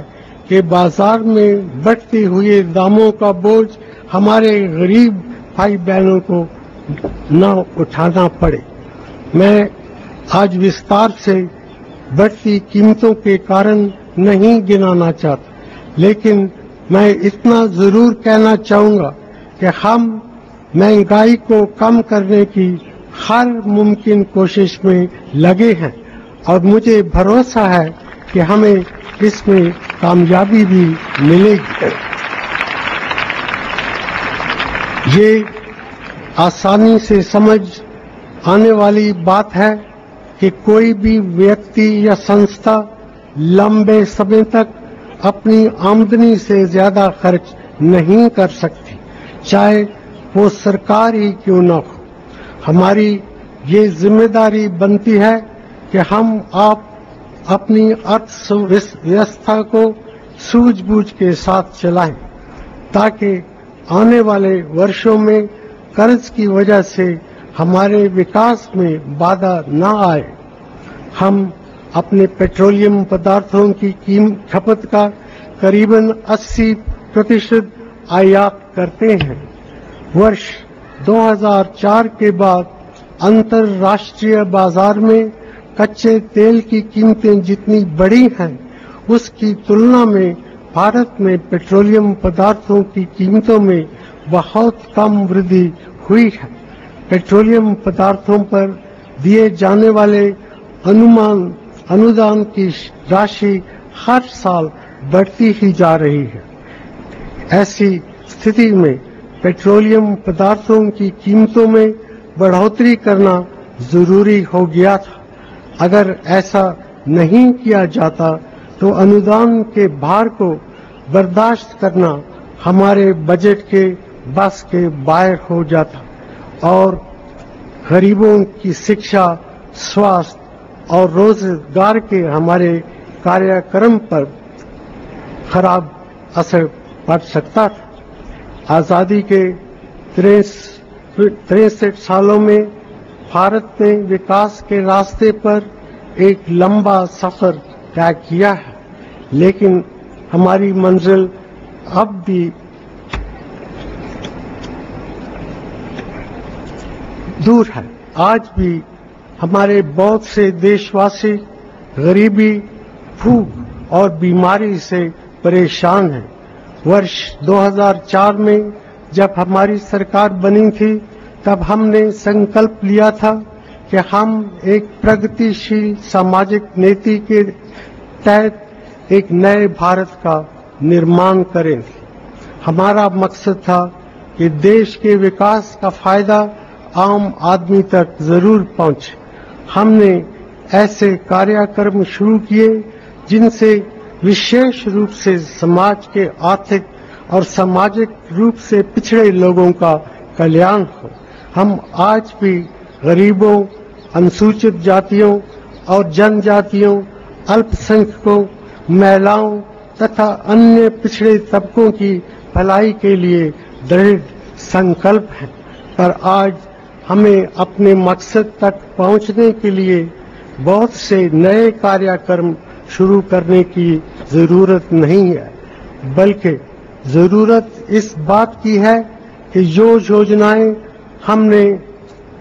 कि बाजार में बढ़ते हुए दामों का बोझ हमारे गरीब भाई बहनों को न उठाना पड़े। मैं आज विस्तार से बढ़ती कीमतों के कारण नहीं गिनाना चाहता, लेकिन मैं इतना जरूर कहना चाहूंगा कि हम महंगाई को कम करने की हर मुमकिन कोशिश में लगे हैं और मुझे भरोसा है कि हमें इसमें कामयाबी भी मिलेगी। ये आसानी से समझ आने वाली बात है कि कोई भी व्यक्ति या संस्था लंबे समय तक अपनी आमदनी से ज्यादा खर्च नहीं कर सकती, चाहे वो सरकार ही क्यों न हो। हमारी ये जिम्मेदारी बनती है कि हम आप अपनी अर्थव्यवस्था को सूझबूझ के साथ चलाएं, ताकि आने वाले वर्षों में कर्ज की वजह से हमारे विकास में बाधा न आए। हम अपने पेट्रोलियम पदार्थों की खपत का करीबन 80% आयात करते हैं। वर्ष 2004 के बाद अंतर्राष्ट्रीय बाजार में कच्चे तेल की कीमतें जितनी बढ़ी हैं, उसकी तुलना में भारत में पेट्रोलियम पदार्थों की कीमतों में बहुत कम वृद्धि हुई है। पेट्रोलियम पदार्थों पर दिए जाने वाले अनुदान की राशि हर साल बढ़ती ही जा रही है। ऐसी स्थिति में पेट्रोलियम पदार्थों की कीमतों में बढ़ोतरी करना जरूरी हो गया था। अगर ऐसा नहीं किया जाता तो अनुदान के भार को बर्दाश्त करना हमारे बजट के बस के बाहर हो जाता और गरीबों की शिक्षा, स्वास्थ्य और रोजगार के हमारे कार्यक्रम पर खराब असर पड़ सकता था। आजादी के 63 सालों में भारत ने विकास के रास्ते पर एक लंबा सफर तय किया है, लेकिन हमारी मंजिल अब भी दूर है। आज भी हमारे बहुत से देशवासी गरीबी, भूख और बीमारी से परेशान हैं। वर्ष 2004 में जब हमारी सरकार बनी थी, तब हमने संकल्प लिया था कि हम एक प्रगतिशील सामाजिक नीति के तहत एक नए भारत का निर्माण करेंगे। हमारा मकसद था कि देश के विकास का फायदा आम आदमी तक जरूर पहुंचे। हमने ऐसे कार्यक्रम शुरू किए जिनसे विशेष रूप से समाज के आर्थिक और सामाजिक रूप से पिछड़े लोगों का कल्याण हो। हम आज भी गरीबों, अनुसूचित जातियों और जनजातियों, अल्पसंख्यकों, महिलाओं तथा अन्य पिछड़े तबकों की भलाई के लिए दृढ़ संकल्प है। पर आज हमें अपने मकसद तक पहुंचने के लिए बहुत से नए कार्यक्रम शुरू करने की जरूरत नहीं है, बल्कि जरूरत इस बात की है कि जो योजनाएं हमने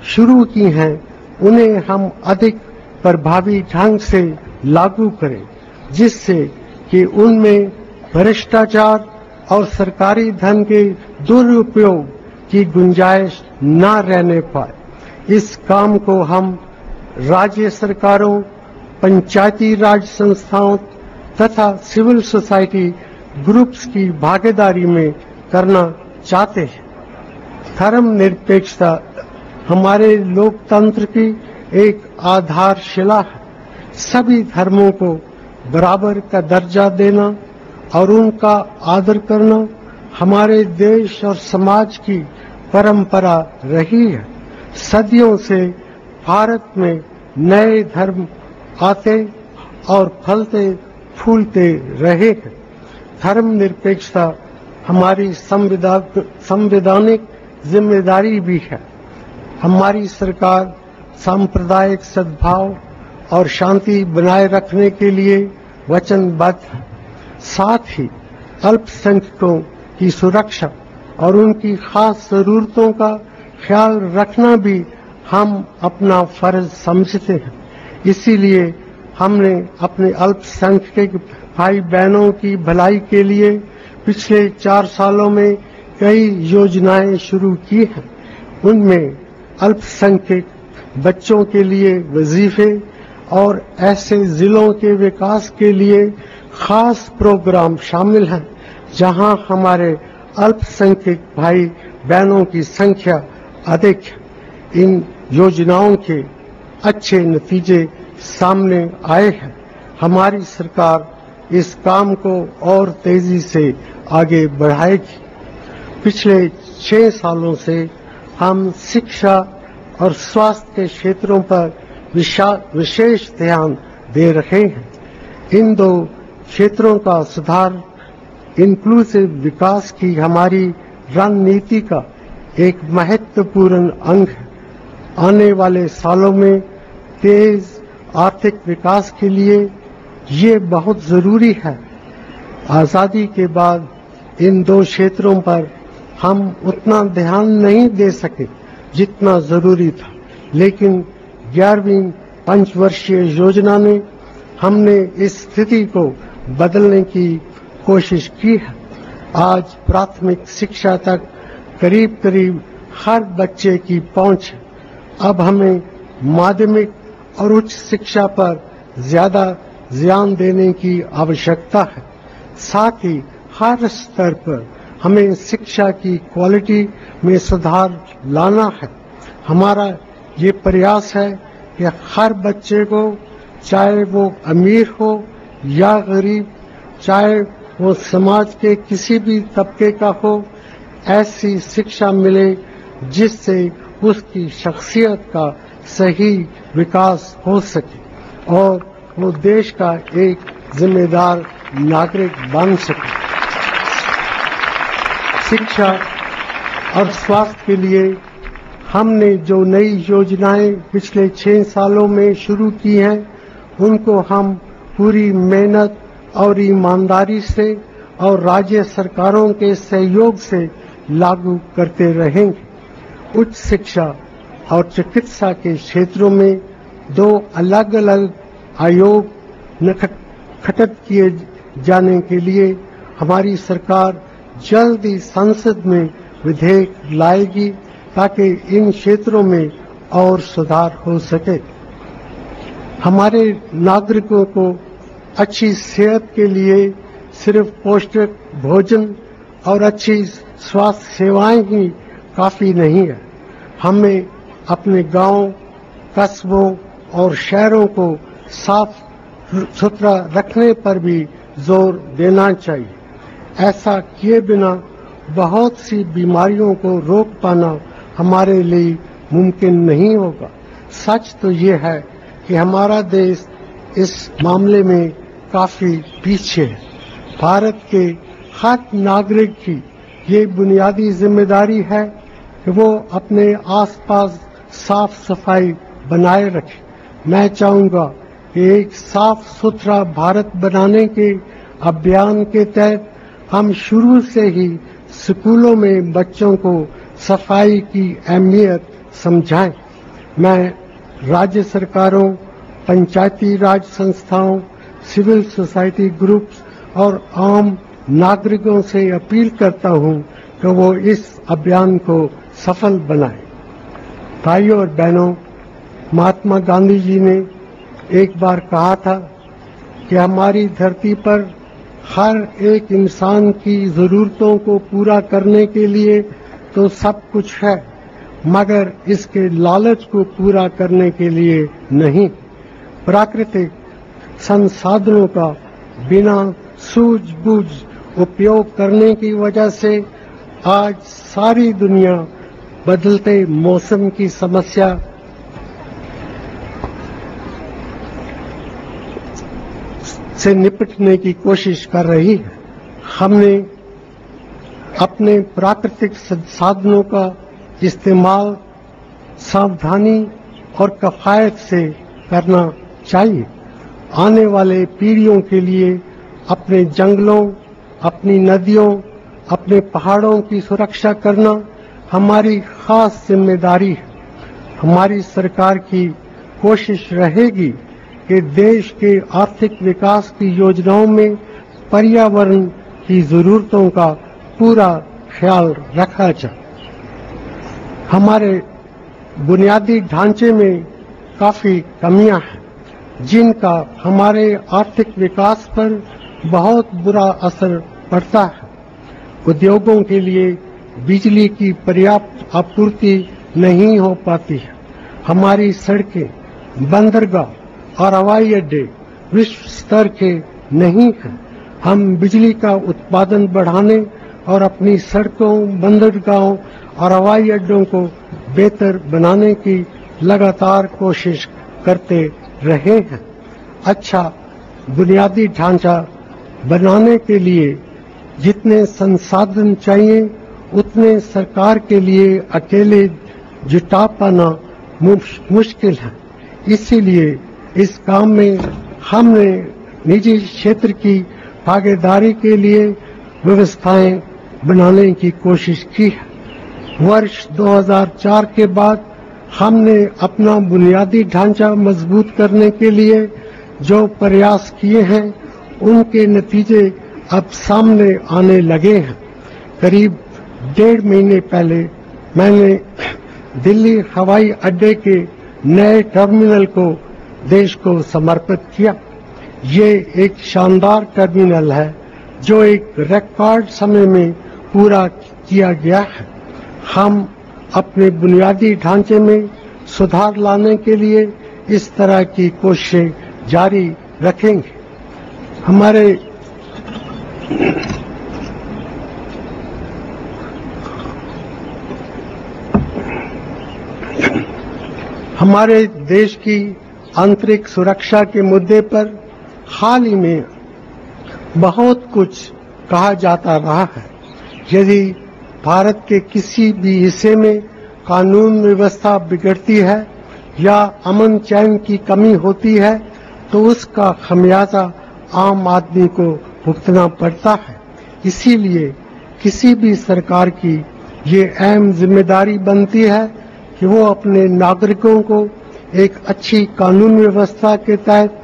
शुरू की हैं उन्हें हम अधिक प्रभावी ढंग से लागू करें, जिससे कि उनमें भ्रष्टाचार और सरकारी धन के दुरुपयोग की गुंजाइश न रहने पाए। इस काम को हम राज्य सरकारों, पंचायती राज संस्थाओं तथा सिविल सोसाइटी ग्रुप्स की भागीदारी में करना चाहते हैं। धर्मनिरपेक्षता हमारे लोकतंत्र की एक आधारशिला है। सभी धर्मों को बराबर का दर्जा देना और उनका आदर करना हमारे देश और समाज की परंपरा रही है। सदियों से भारत में नए धर्म आते और फलते फूलते रहे हैं। धर्मनिरपेक्षता हमारी संवैधानिक जिम्मेदारी भी है। हमारी सरकार सांप्रदायिक सद्भाव और शांति बनाए रखने के लिए वचनबद्ध है। साथ ही अल्पसंख्यकों की सुरक्षा और उनकी खास जरूरतों का ख्याल रखना भी हम अपना फर्ज समझते हैं। इसीलिए हमने अपने अल्पसंख्यक भाई बहनों की भलाई के लिए पिछले 4 सालों में कई योजनाएं शुरू की हैं। उनमें अल्पसंख्यक बच्चों के लिए वजीफे और ऐसे जिलों के विकास के लिए खास प्रोग्राम शामिल हैं जहां हमारे अल्पसंख्यक भाई बहनों की संख्या अधिक है। इन योजनाओं के अच्छे नतीजे सामने आए हैं। हमारी सरकार इस काम को और तेजी से आगे बढ़ाएगी। पिछले 6 सालों से हम शिक्षा और स्वास्थ्य के क्षेत्रों पर विशेष ध्यान दे रहे हैं। इन 2 क्षेत्रों का सुधार इंक्लूसिव विकास की हमारी रणनीति का एक महत्वपूर्ण अंग है। आने वाले सालों में तेज आर्थिक विकास के लिए ये बहुत जरूरी है। आजादी के बाद इन 2 क्षेत्रों पर हम उतना ध्यान नहीं दे सके जितना जरूरी था, लेकिन 11वीं पंचवर्षीय योजना में हमने इस स्थिति को बदलने की कोशिश की है। आज प्राथमिक शिक्षा तक करीब करीब हर बच्चे की पहुंच है। अब हमें माध्यमिक और उच्च शिक्षा पर ज्यादा ध्यान देने की आवश्यकता है। साथ ही हर स्तर पर हमें शिक्षा की क्वालिटी में सुधार लाना है। हमारा ये प्रयास है कि हर बच्चे को, चाहे वो अमीर हो या गरीब, चाहे वो समाज के किसी भी तबके का हो, ऐसी शिक्षा मिले जिससे उसकी शख्सियत का सही विकास हो सके और वो देश का एक जिम्मेदार नागरिक बन सके। शिक्षा और स्वास्थ्य के लिए हमने जो नई योजनाएं पिछले 6 सालों में शुरू की हैं, उनको हम पूरी मेहनत और ईमानदारी से और राज्य सरकारों के सहयोग से लागू करते रहेंगे। उच्च शिक्षा और चिकित्सा के क्षेत्रों में 2 अलग अलग आयोग गठित किए जाने के लिए हमारी सरकार जल्द ही संसद में विधेयक लाएगी ताकि इन क्षेत्रों में और सुधार हो सके। हमारे नागरिकों को अच्छी सेहत के लिए सिर्फ पौष्टिक भोजन और अच्छी स्वास्थ्य सेवाएं ही काफी नहीं है। हमें अपने गांव, कस्बों और शहरों को साफ सुथरा रखने पर भी जोर देना चाहिए। ऐसा किए बिना बहुत सी बीमारियों को रोक पाना हमारे लिए मुमकिन नहीं होगा। सच तो ये है कि हमारा देश इस मामले में काफी पीछे है। भारत के हर नागरिक की ये बुनियादी जिम्मेदारी है कि वो अपने आसपास साफ सफाई बनाए रखे। मैं चाहूंगा कि एक साफ सुथरा भारत बनाने के अभियान के तहत हम शुरू से ही स्कूलों में बच्चों को सफाई की अहमियत समझाएं। मैं राज्य सरकारों, पंचायती राज संस्थाओं, सिविल सोसाइटी ग्रुप्स और आम नागरिकों से अपील करता हूं कि वो इस अभियान को सफल बनाएं। भाइयों और बहनों, महात्मा गांधी जी ने एक बार कहा था कि हमारी धरती पर हर एक इंसान की जरूरतों को पूरा करने के लिए तो सब कुछ है, मगर इसके लालच को पूरा करने के लिए नहीं। प्राकृतिक संसाधनों का बिना सूझबूझ उपयोग करने की वजह से आज सारी दुनिया बदलते मौसम की समस्या से निपटने की कोशिश कर रही है। हमने अपने प्राकृतिक संसाधनों का इस्तेमाल सावधानी और किफायत से करना चाहिए। आने वाले पीढ़ियों के लिए अपने जंगलों, अपनी नदियों, अपने पहाड़ों की सुरक्षा करना हमारी खास जिम्मेदारी है। हमारी सरकार की कोशिश रहेगी कि देश के आर्थिक विकास की योजनाओं में पर्यावरण की जरूरतों का पूरा ख्याल रखा जाए। हमारे बुनियादी ढांचे में काफी कमियां हैं, जिनका हमारे आर्थिक विकास पर बहुत बुरा असर पड़ता है। उद्योगों के लिए बिजली की पर्याप्त आपूर्ति नहीं हो पाती है। हमारी सड़कें, बंदरगाह और हवाई अड्डे विश्व स्तर के नहीं हैं। हम बिजली का उत्पादन बढ़ाने और अपनी सड़कों, बंदरगाहों और हवाई अड्डों को बेहतर बनाने की लगातार कोशिश करते रहे हैं। अच्छा बुनियादी ढांचा बनाने के लिए जितने संसाधन चाहिए उतने सरकार के लिए अकेले जुटा पाना मुश्किल है। इसीलिए इस काम में हमने निजी क्षेत्र की भागीदारी के लिए व्यवस्थाएं बनाने की कोशिश की है। वर्ष 2004 के बाद हमने अपना बुनियादी ढांचा मजबूत करने के लिए जो प्रयास किए हैं उनके नतीजे अब सामने आने लगे हैं। करीब 1.5 महीने पहले मैंने दिल्ली हवाई अड्डे के नए टर्मिनल को देश को समर्पित किया। ये एक शानदार टर्मिनल है जो एक रिकॉर्ड समय में पूरा किया गया है। हम अपने बुनियादी ढांचे में सुधार लाने के लिए इस तरह की कोशिशें जारी रखेंगे। हमारे देश की आंतरिक सुरक्षा के मुद्दे पर हाल ही में बहुत कुछ कहा जाता रहा है। यदि भारत के किसी भी हिस्से में कानून व्यवस्था बिगड़ती है या अमन चैन की कमी होती है तो उसका खमियाजा आम आदमी को भुगतना पड़ता है। इसीलिए किसी भी सरकार की ये अहम जिम्मेदारी बनती है कि वो अपने नागरिकों को एक अच्छी कानून व्यवस्था के तहत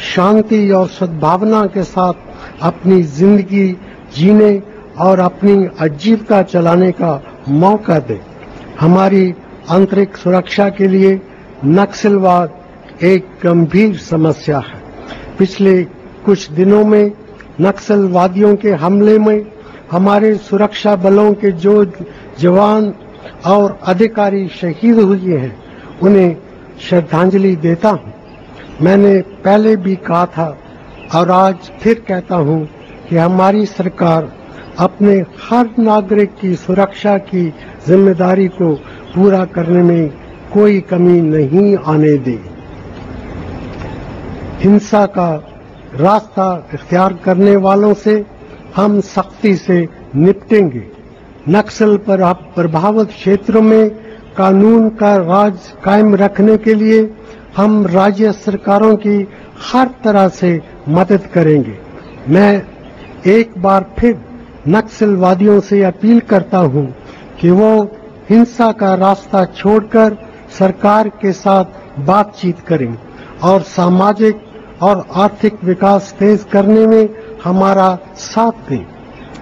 शांति और सद्भावना के साथ अपनी जिंदगी जीने और अपनी आजीविका चलाने का मौका दे। हमारी आंतरिक सुरक्षा के लिए नक्सलवाद एक गंभीर समस्या है। पिछले कुछ दिनों में नक्सलवादियों के हमले में हमारे सुरक्षा बलों के जो जवान और अधिकारी शहीद हुए हैं उन्हें श्रद्धांजलि देता हूं। मैंने पहले भी कहा था और आज फिर कहता हूं कि हमारी सरकार अपने हर नागरिक की सुरक्षा की जिम्मेदारी को पूरा करने में कोई कमी नहीं आने देगी। हिंसा का रास्ता इख्तियार करने वालों से हम सख्ती से निपटेंगे। नक्सल पर प्रभावित क्षेत्रों में कानून का राज कायम रखने के लिए हम राज्य सरकारों की हर तरह से मदद करेंगे। मैं एक बार फिर नक्सलवादियों से अपील करता हूं कि वो हिंसा का रास्ता छोड़कर सरकार के साथ बातचीत करें और सामाजिक और आर्थिक विकास तेज करने में हमारा साथ दें।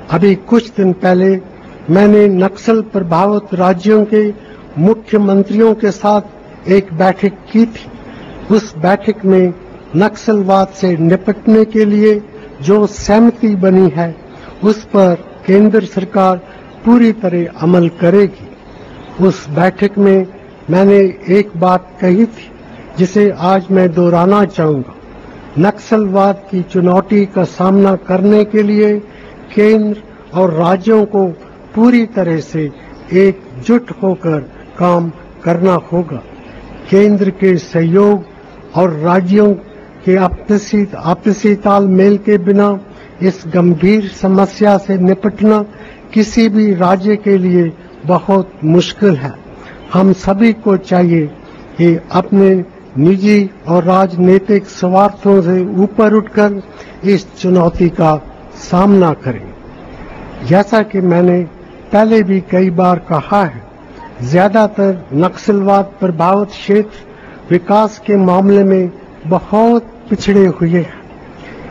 अभी कुछ दिन पहले मैंने नक्सल प्रभावित राज्यों के मुख्यमंत्रियों के साथ एक बैठक की थी। उस बैठक में नक्सलवाद से निपटने के लिए जो सहमति बनी है उस पर केंद्र सरकार पूरी तरह अमल करेगी। उस बैठक में मैंने एक बात कही थी जिसे आज मैं दोहराना चाहूंगा। नक्सलवाद की चुनौती का सामना करने के लिए केंद्र और राज्यों को पूरी तरह से एकजुट होकर काम करना होगा। केंद्र के सहयोग और राज्यों के आपसी तालमेल के बिना इस गंभीर समस्या से निपटना किसी भी राज्य के लिए बहुत मुश्किल है। हम सभी को चाहिए कि अपने निजी और राजनीतिक स्वार्थों से ऊपर उठकर इस चुनौती का सामना करें। जैसा कि मैंने पहले भी कई बार कहा है, ज्यादातर नक्सलवाद प्रभावित क्षेत्र विकास के मामले में बहुत पिछड़े हुए हैं।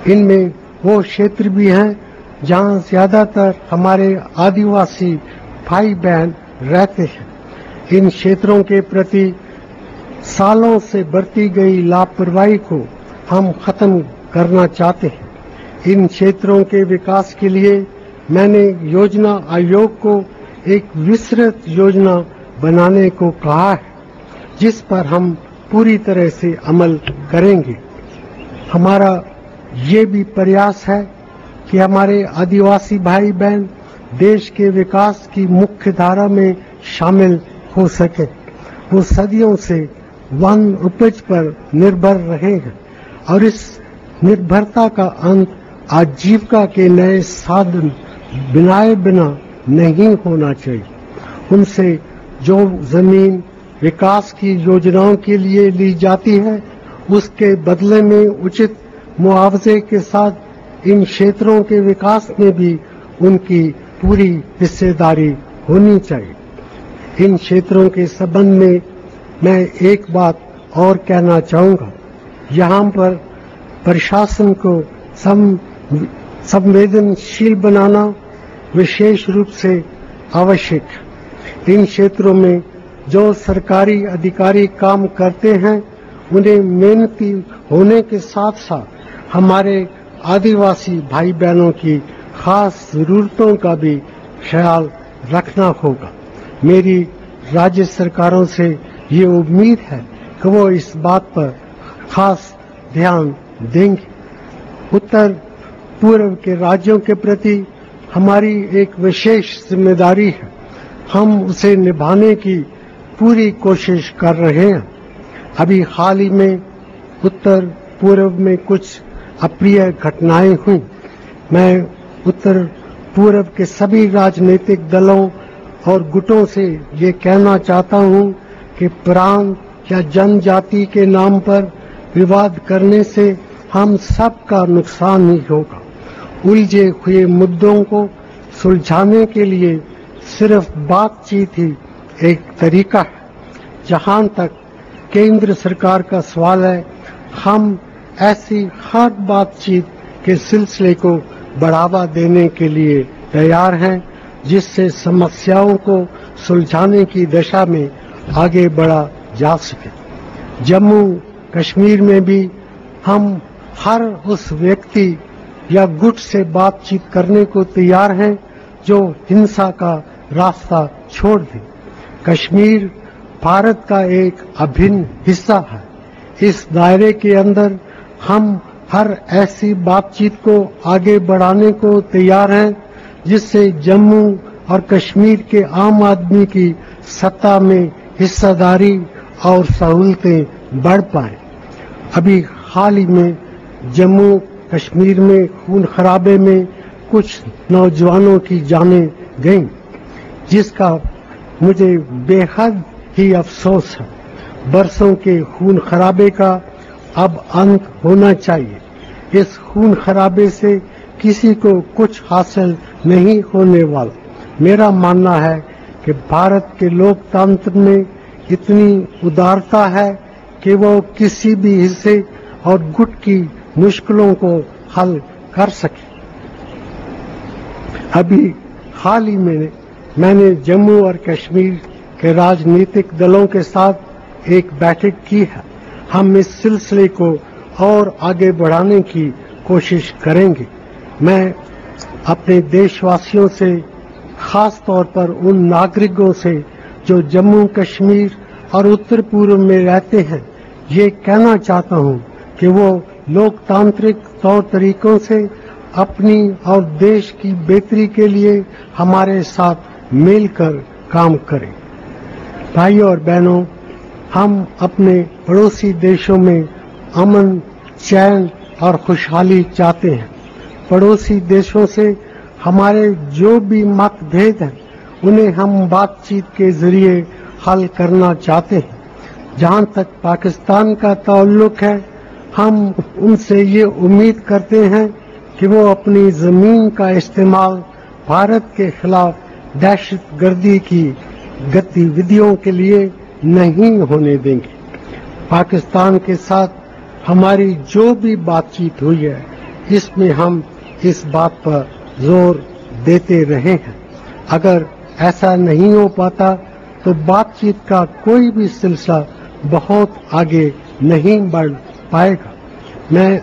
इनमें वो क्षेत्र भी हैं जहां ज्यादातर हमारे आदिवासी भाई बहन रहते हैं। इन क्षेत्रों के प्रति सालों से बरती गई लापरवाही को हम खत्म करना चाहते हैं। इन क्षेत्रों के विकास के लिए मैंने योजना आयोग को एक विस्तृत योजना बनाने को कहा है, जिस पर हम पूरी तरह से अमल करेंगे। हमारा ये भी प्रयास है कि हमारे आदिवासी भाई बहन देश के विकास की मुख्य धारा में शामिल हो सके। वो सदियों से वन उपज पर निर्भर रहे हैं और इस निर्भरता का अंत आजीविका के नए साधन बनाए बिना नहीं होना चाहिए। उनसे जो जमीन विकास की योजनाओं के लिए ली जाती है उसके बदले में उचित मुआवजे के साथ इन क्षेत्रों के विकास में भी उनकी पूरी हिस्सेदारी होनी चाहिए। इन क्षेत्रों के संबंध में मैं एक बात और कहना चाहूंगा। यहाँ पर प्रशासन को संवेदनशील बनाना विशेष रूप से आवश्यक है। इन क्षेत्रों में जो सरकारी अधिकारी काम करते हैं उन्हें मेहनती होने के साथ साथ हमारे आदिवासी भाई बहनों की खास जरूरतों का भी ख्याल रखना होगा। मेरी राज्य सरकारों से ये उम्मीद है कि वो इस बात पर खास ध्यान देंगे। उत्तर पूर्व के राज्यों के प्रति हमारी एक विशेष जिम्मेदारी है। हम उसे निभाने की पूरी कोशिश कर रहे हैं। अभी हाल ही में उत्तर पूर्व में कुछ अप्रिय घटनाएं हुई। मैं उत्तर पूर्व के सभी राजनीतिक दलों और गुटों से ये कहना चाहता हूं कि प्रांत या जनजाति के नाम पर विवाद करने से हम सबका नुकसान ही होगा। उलझे हुए मुद्दों को सुलझाने के लिए सिर्फ बातचीत ही एक तरीका है। जहां तक केंद्र सरकार का सवाल है, हम ऐसी हर बातचीत के सिलसिले को बढ़ावा देने के लिए तैयार हैं जिससे समस्याओं को सुलझाने की दिशा में आगे बढ़ा जा सके। जम्मू कश्मीर में भी हम हर उस व्यक्ति या गुट से बातचीत करने को तैयार हैं जो हिंसा का रास्ता छोड़ दे। कश्मीर भारत का एक अभिन्न हिस्सा है। इस दायरे के अंदर हम हर ऐसी बातचीत को आगे बढ़ाने को तैयार हैं जिससे जम्मू और कश्मीर के आम आदमी की सत्ता में हिस्सेदारी और सहूलतें बढ़ पाए। अभी हाल ही में जम्मू कश्मीर में खून खराबे में कुछ नौजवानों की जानें गईं, जिसका मुझे बेहद ही अफसोस है। बरसों के खून खराबे का अब अंत होना चाहिए। इस खून खराबे से किसी को कुछ हासिल नहीं होने वाला। मेरा मानना है कि भारत के लोकतंत्र में इतनी उदारता है कि वो किसी भी हिस्से और गुट की मुश्किलों को हल कर सके। अभी हाल ही में मैंने जम्मू और कश्मीर के राजनीतिक दलों के साथ एक बैठक की है। हम इस सिलसिले को और आगे बढ़ाने की कोशिश करेंगे। मैं अपने देशवासियों से, खास तौर पर उन नागरिकों से जो जम्मू कश्मीर और उत्तर पूर्व में रहते हैं, ये कहना चाहता हूं कि वो लोकतांत्रिक तौर तरीकों से अपनी और देश की बेहतरी के लिए हमारे साथ मिलकर काम करें। भाइयों और बहनों, हम अपने पड़ोसी देशों में अमन, चैन और खुशहाली चाहते हैं। पड़ोसी देशों से हमारे जो भी मतभेद हैं, उन्हें हम बातचीत के जरिए हल करना चाहते हैं। जहां तक पाकिस्तान का ताल्लुक है, हम उनसे ये उम्मीद करते हैं कि वो अपनी जमीन का इस्तेमाल भारत के खिलाफ दहशतगर्दी की गतिविधियों के लिए नहीं होने देंगे। पाकिस्तान के साथ हमारी जो भी बातचीत हुई है, इसमें हम इस बात पर जोर देते रहे हैं। अगर ऐसा नहीं हो पाता तो बातचीत का कोई भी सिलसिला बहुत आगे नहीं बढ़ पाएगा। मैं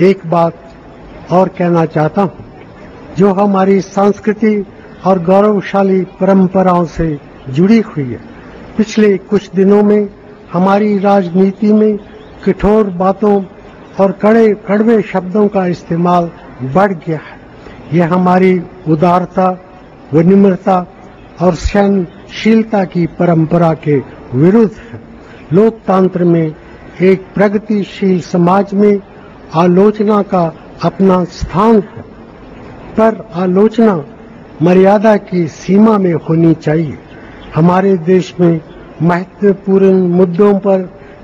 एक बात और कहना चाहता हूं, जो हमारी संस्कृति और गौरवशाली परंपराओं से जुड़ी हुई है। पिछले कुछ दिनों में हमारी राजनीति में कठोर बातों और कड़वे शब्दों का इस्तेमाल बढ़ गया है। यह हमारी उदारता, विनम्रता और सहनशीलता की परंपरा के विरुद्ध है। लोकतंत्र में एक प्रगतिशील समाज में आलोचना का अपना स्थान है, पर आलोचना मर्यादा की सीमा में होनी चाहिए। हमारे देश में महत्वपूर्ण मुद्दों पर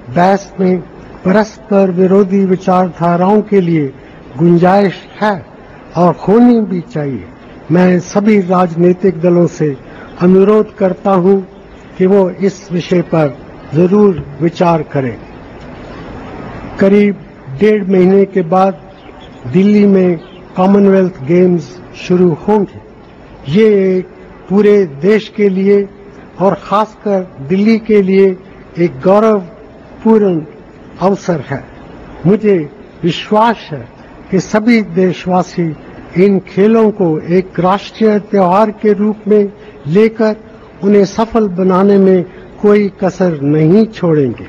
बहस में परस्पर विरोधी विचारधाराओं के लिए गुंजाइश है और होनी भी चाहिए। मैं सभी राजनीतिक दलों से अनुरोध करता हूं कि वो इस विषय पर जरूर विचार करें। करीब 1.5 महीने के बाद दिल्ली में कॉमनवेल्थ गेम्स शुरू होंगे। ये एक पूरे देश के लिए और खासकर दिल्ली के लिए एक गौरवपूर्ण अवसर है। मुझे विश्वास है कि सभी देशवासी इन खेलों को एक राष्ट्रीय त्योहार के रूप में लेकर उन्हें सफल बनाने में कोई कसर नहीं छोड़ेंगे।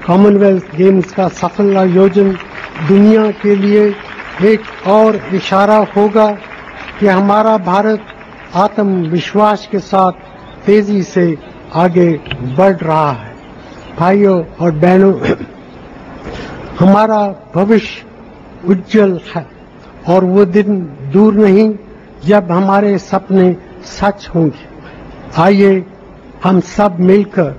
कॉमनवेल्थ गेम्स का सफल आयोजन दुनिया के लिए एक और इशारा होगा कि हमारा भारत आत्मविश्वास के साथ तेजी से आगे बढ़ रहा है। भाइयों और बहनों, हमारा भविष्य उज्जवल है और वो दिन दूर नहीं जब हमारे सपने सच होंगे। आइए हम सब मिलकर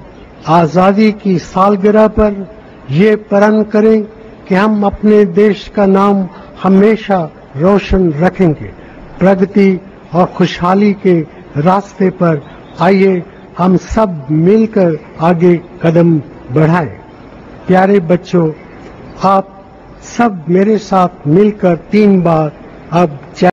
आजादी की सालगिरह पर ये प्रण करें कि हम अपने देश का नाम हमेशा रोशन रखेंगे। प्रगति और खुशहाली के रास्ते पर आइए हम सब मिलकर आगे कदम बढ़ाएं। प्यारे बच्चों, आप सब मेरे साथ मिलकर 3 बार अब